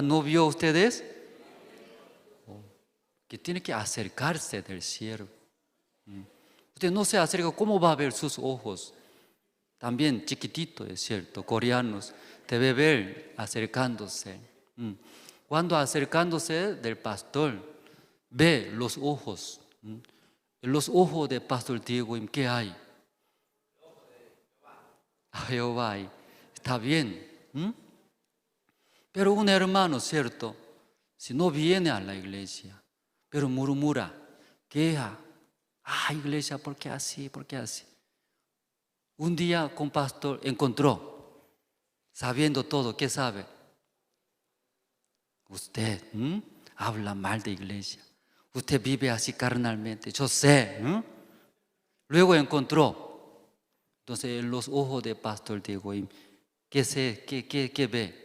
¿No vio ustedes? Que tiene que acercarse del cielo. Usted no se acerca, ¿cómo va a ver sus ojos? También chiquitito, es cierto, coreanos, debe ver acercándose. Cuando acercándose del pastor, ve los ojos. En los ojos del pastor Diego, ¿qué hay? Jehová. Está bien. Pero un hermano, cierto, si no viene a la iglesia, pero murmura, queja, iglesia, ¿por qué así? ¿Por qué así? Un día con pastor encontró, sabiendo todo, ¿qué sabe? Usted habla mal de iglesia, usted vive así carnalmente, yo sé. Luego encontró, entonces en los ojos de pastor Diego, ¿qué ve?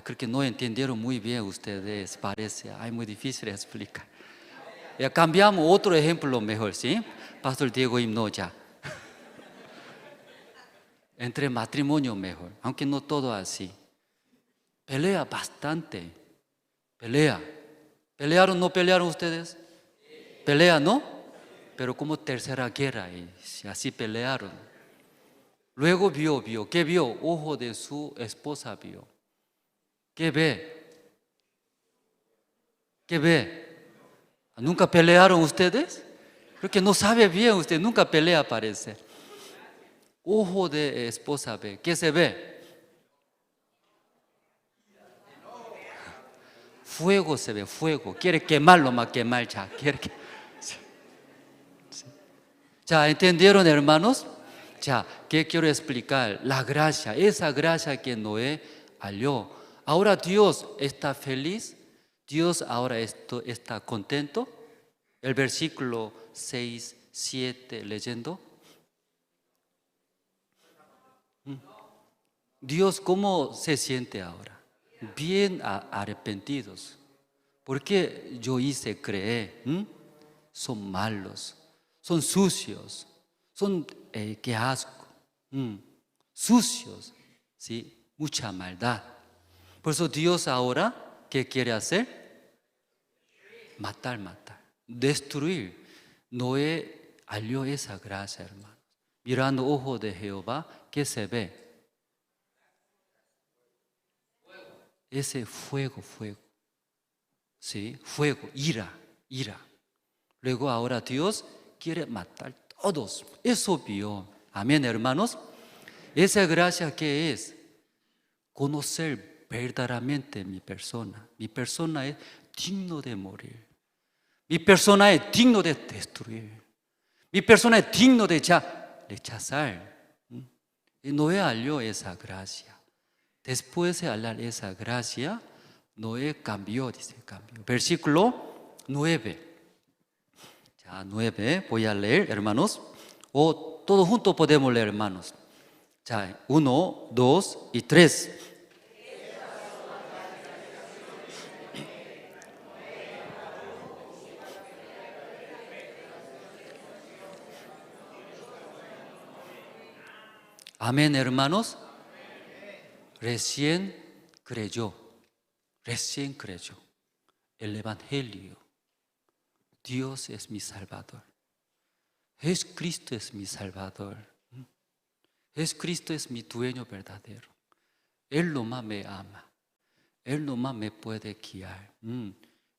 Creo que no entendieron muy bien ustedes, parece. Muy difícil explicar. Ya cambiamos otro ejemplo mejor, ¿sí? Pastor Diego no ya. Entre matrimonio mejor, aunque no todo así. Pelea bastante. Pelea. ¿Pelearon, no pelearon ustedes? Pelea, ¿no? Pero como tercera guerra, así pelearon. Luego vio. ¿Qué vio? Ojo de su esposa vio. ¿Qué ve? ¿Qué ve? ¿Nunca pelearon ustedes? Creo que no sabe bien usted, nunca pelea parece. Ojo de esposa ve. ¿Qué se ve? Fuego se ve, fuego. Quiere quemarlo más quemar ya. Ya, ¿entendieron, hermanos? Ya, ¿qué quiero explicar? La gracia, esa gracia que Noé halló. Ahora Dios está feliz, Dios ahora está contento. El versículo 6, 7, leyendo. Dios, ¿cómo se siente ahora? Bien arrepentidos. Porque yo hice creer, son malos, son sucios, son, qué asco, sucios, ¿sí? Mucha maldad. Por eso Dios ahora, ¿qué quiere hacer? Matar, destruir. Noé halló esa gracia, hermano. Mirando ojo de Jehová, ¿qué se ve? Ese fuego. ¿Sí? Fuego, ira. Luego ahora Dios quiere matar todos. Eso vio. Amén, hermanos. Esa gracia, ¿qué es? Conocer verdaderamente mi persona. Mi persona es digno de morir. Mi persona es digno de destruir. Mi persona es digno de rechazar. Y Noé halló esa gracia. Después de hallar esa gracia, Noé cambió. Versículo 9. Ya, 9, voy a leer, hermanos. O todos juntos podemos leer, hermanos. Ya, 1, 2 y 3. Amén, hermanos. Recién creyó el Evangelio. Dios es mi Salvador. Jesucristo es mi Salvador. Jesucristo es mi dueño verdadero. Él nomás me ama. Él nomás me puede guiar.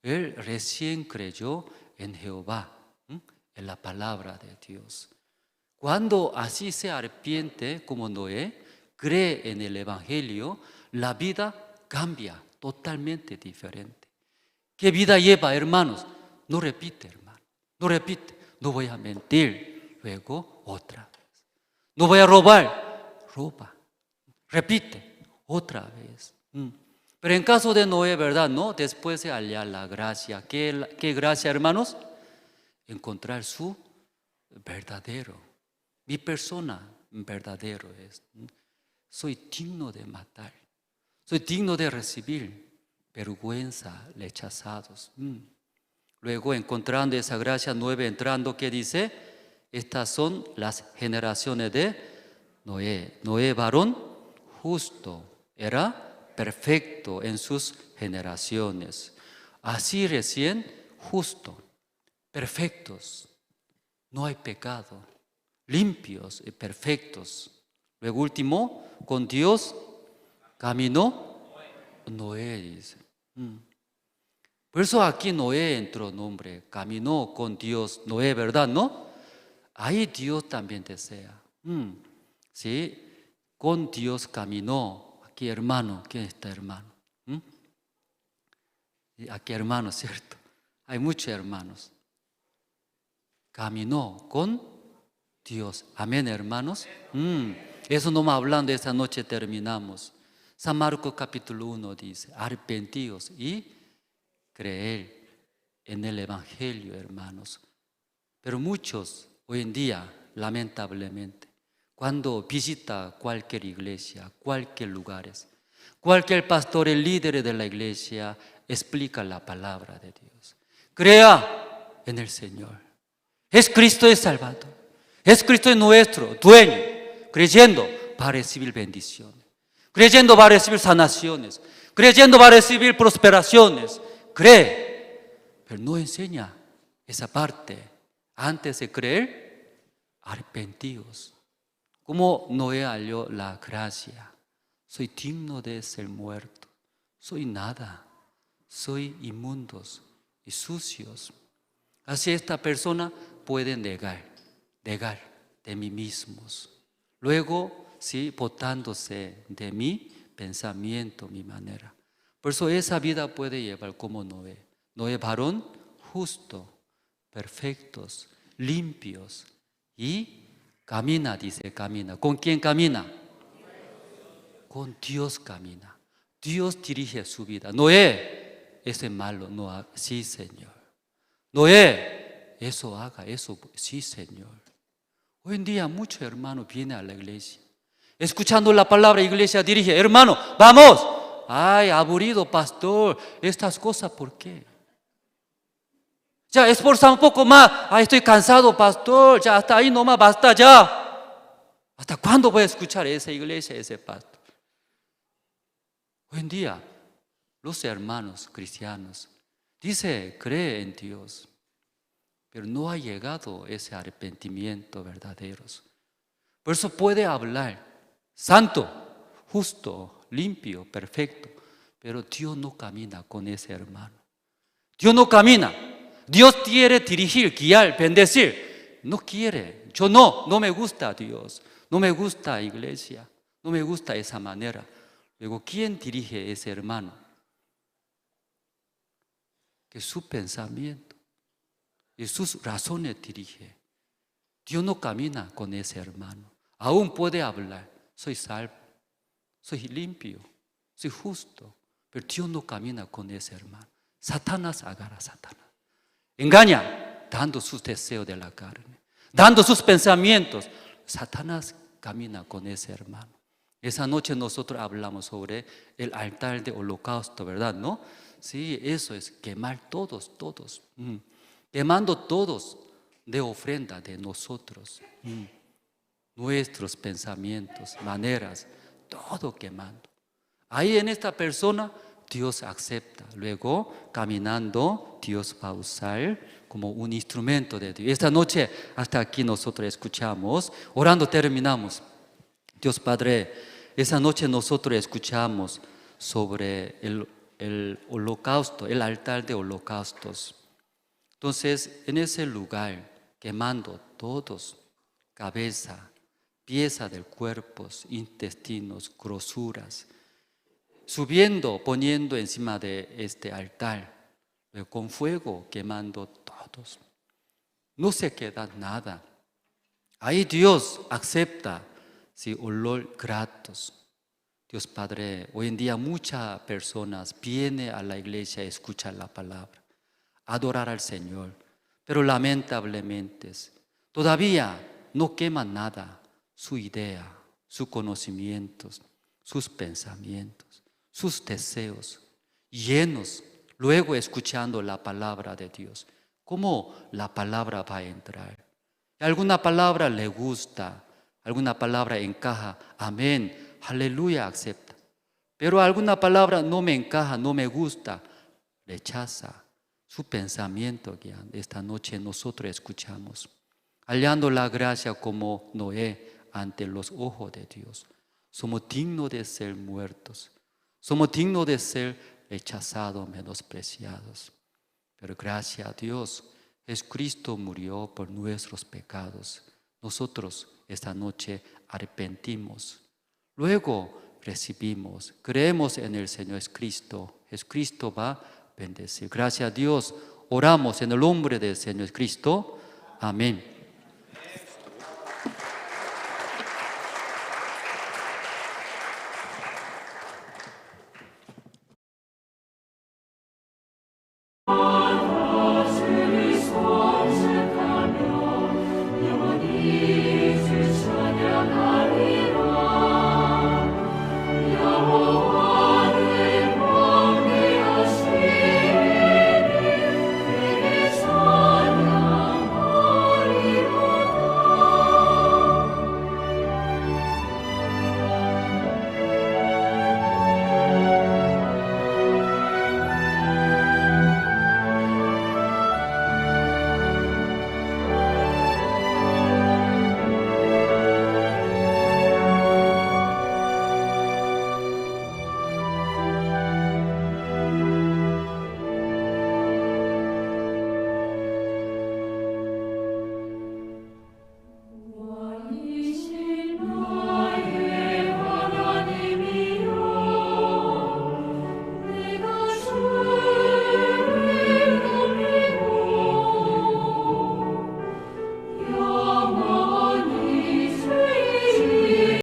Él recién creyó en Jehová, en la palabra de Dios. Cuando así se arrepiente como Noé, cree en el Evangelio, la vida cambia totalmente diferente. ¿Qué vida lleva, hermanos? No repite, hermano. No repite. No voy a mentir. Luego, otra vez. No voy a robar. Roba. Repite. Otra vez. Pero en caso de Noé, ¿verdad? No, después de hallar la gracia. ¿Qué gracia, hermanos? Encontrar su verdadero. Mi persona verdadero es. Soy digno de matar. Soy digno de recibir vergüenza, rechazados. Luego, encontrando esa gracia 9, entrando, ¿qué dice? Estas son las generaciones de Noé. Noé, varón justo. era perfecto en sus generaciones. Así recién justo, perfectos, no hay pecado, limpios y perfectos. Luego último, con Dios caminó Noé, dice. Por eso aquí Noé entró nombre, caminó con Dios, Noé, ¿verdad? ¿No? Ahí Dios también desea. ¿Sí? Con Dios caminó. Aquí hermano, ¿quién está hermano? Aquí hermano, ¿cierto? Hay muchos hermanos. Caminó con Dios. Amén, hermanos. Eso no me hablando, esta noche terminamos. San Marcos capítulo 1 dice, arrepentidos y creer en el Evangelio, hermanos. Pero muchos hoy en día, lamentablemente, cuando visita cualquier iglesia, cualquier lugar, cualquier pastor, el líder de la iglesia, explica la palabra de Dios. Crea en el Señor. Es Cristo el Salvador. Es Cristo nuestro dueño. Creyendo va a recibir bendiciones. Creyendo va a recibir sanaciones. Creyendo va a recibir prosperaciones. Cree, pero no enseña esa parte. Antes de creer, arrepentidos. Como Noé halló la gracia. Soy digno de ser muerto. Soy nada. Soy inmundos y sucios. Así esta persona puede negar de mí mismos. Luego, sí, botándose de mi pensamiento, mi manera. Por eso esa vida puede llevar como Noé. Noé varón justo, perfectos, limpios y camina, dice, camina. ¿Con quién camina? Con Dios camina. Dios dirige su vida. Noé, ese malo no haga. Sí, Señor. Noé, eso haga, eso, sí, Señor. Hoy en día muchos hermanos vienen a la iglesia. Escuchando la palabra, iglesia dirige, hermano, vamos. Ay, aburrido, pastor, estas cosas, ¿por qué? Ya, esforza un poco más. Ay, estoy cansado, pastor, ya hasta ahí nomás, basta ya. ¿Hasta cuándo voy a escuchar esa iglesia, ese pastor? Hoy en día, los hermanos cristianos dice, cree en Dios, pero no ha llegado ese arrepentimiento verdadero. Por eso puede hablar santo, justo, limpio, perfecto, pero Dios no camina con ese hermano. Dios no camina. Dios quiere dirigir, guiar, bendecir. No quiere. Yo no me gusta Dios. No me gusta iglesia. No me gusta esa manera. Luego, ¿quién dirige ese hermano? Que su pensamiento y sus razones dirige. Dios no camina con ese hermano. Aún puede hablar. Soy salvo. Soy limpio. Soy justo. Pero Dios no camina con ese hermano. Satanás agarra a Satanás. Engaña, dando sus deseos de la carne, dando sus pensamientos. Satanás camina con ese hermano. Esa noche nosotros hablamos sobre el altar de holocausto, ¿verdad? ¿No? Sí, eso es quemar todos. Quemando todos de ofrenda de nosotros. Nuestros pensamientos, maneras, todo quemando. Ahí en esta persona Dios acepta. Luego, caminando, Dios va a usar como un instrumento de Dios. Esta noche, hasta aquí nosotros escuchamos. Orando terminamos. Dios Padre, esa noche nosotros escuchamos sobre el holocausto, el altar de holocaustos. Entonces, en ese lugar, quemando todos, cabeza, pieza del cuerpo, intestinos, grosuras, subiendo, poniendo encima de este altar, con fuego quemando todos. No se queda nada. Ahí Dios acepta, sí, olor gratos. Dios Padre, hoy en día muchas personas vienen a la iglesia a escuchar la palabra, a adorar al Señor, pero lamentablemente todavía no queman nada, su idea, sus conocimientos, sus pensamientos, sus deseos, llenos, luego escuchando la palabra de Dios. ¿Cómo la palabra va a entrar? Alguna palabra le gusta, alguna palabra encaja, amén, aleluya, acepta. pero alguna palabra no me encaja, no me gusta, rechaza su pensamiento que esta noche nosotros escuchamos, hallando la gracia como Noé ante los ojos de Dios. Somos dignos de ser muertos, somos dignos de ser rechazados, menospreciados. Pero gracias a Dios, Jesucristo murió por nuestros pecados. Nosotros esta noche arrepentimos. Luego recibimos, creemos en el Señor Jesucristo. Jesucristo va a bendecir. Gracias a Dios, oramos en el nombre del Señor Jesucristo. Amén.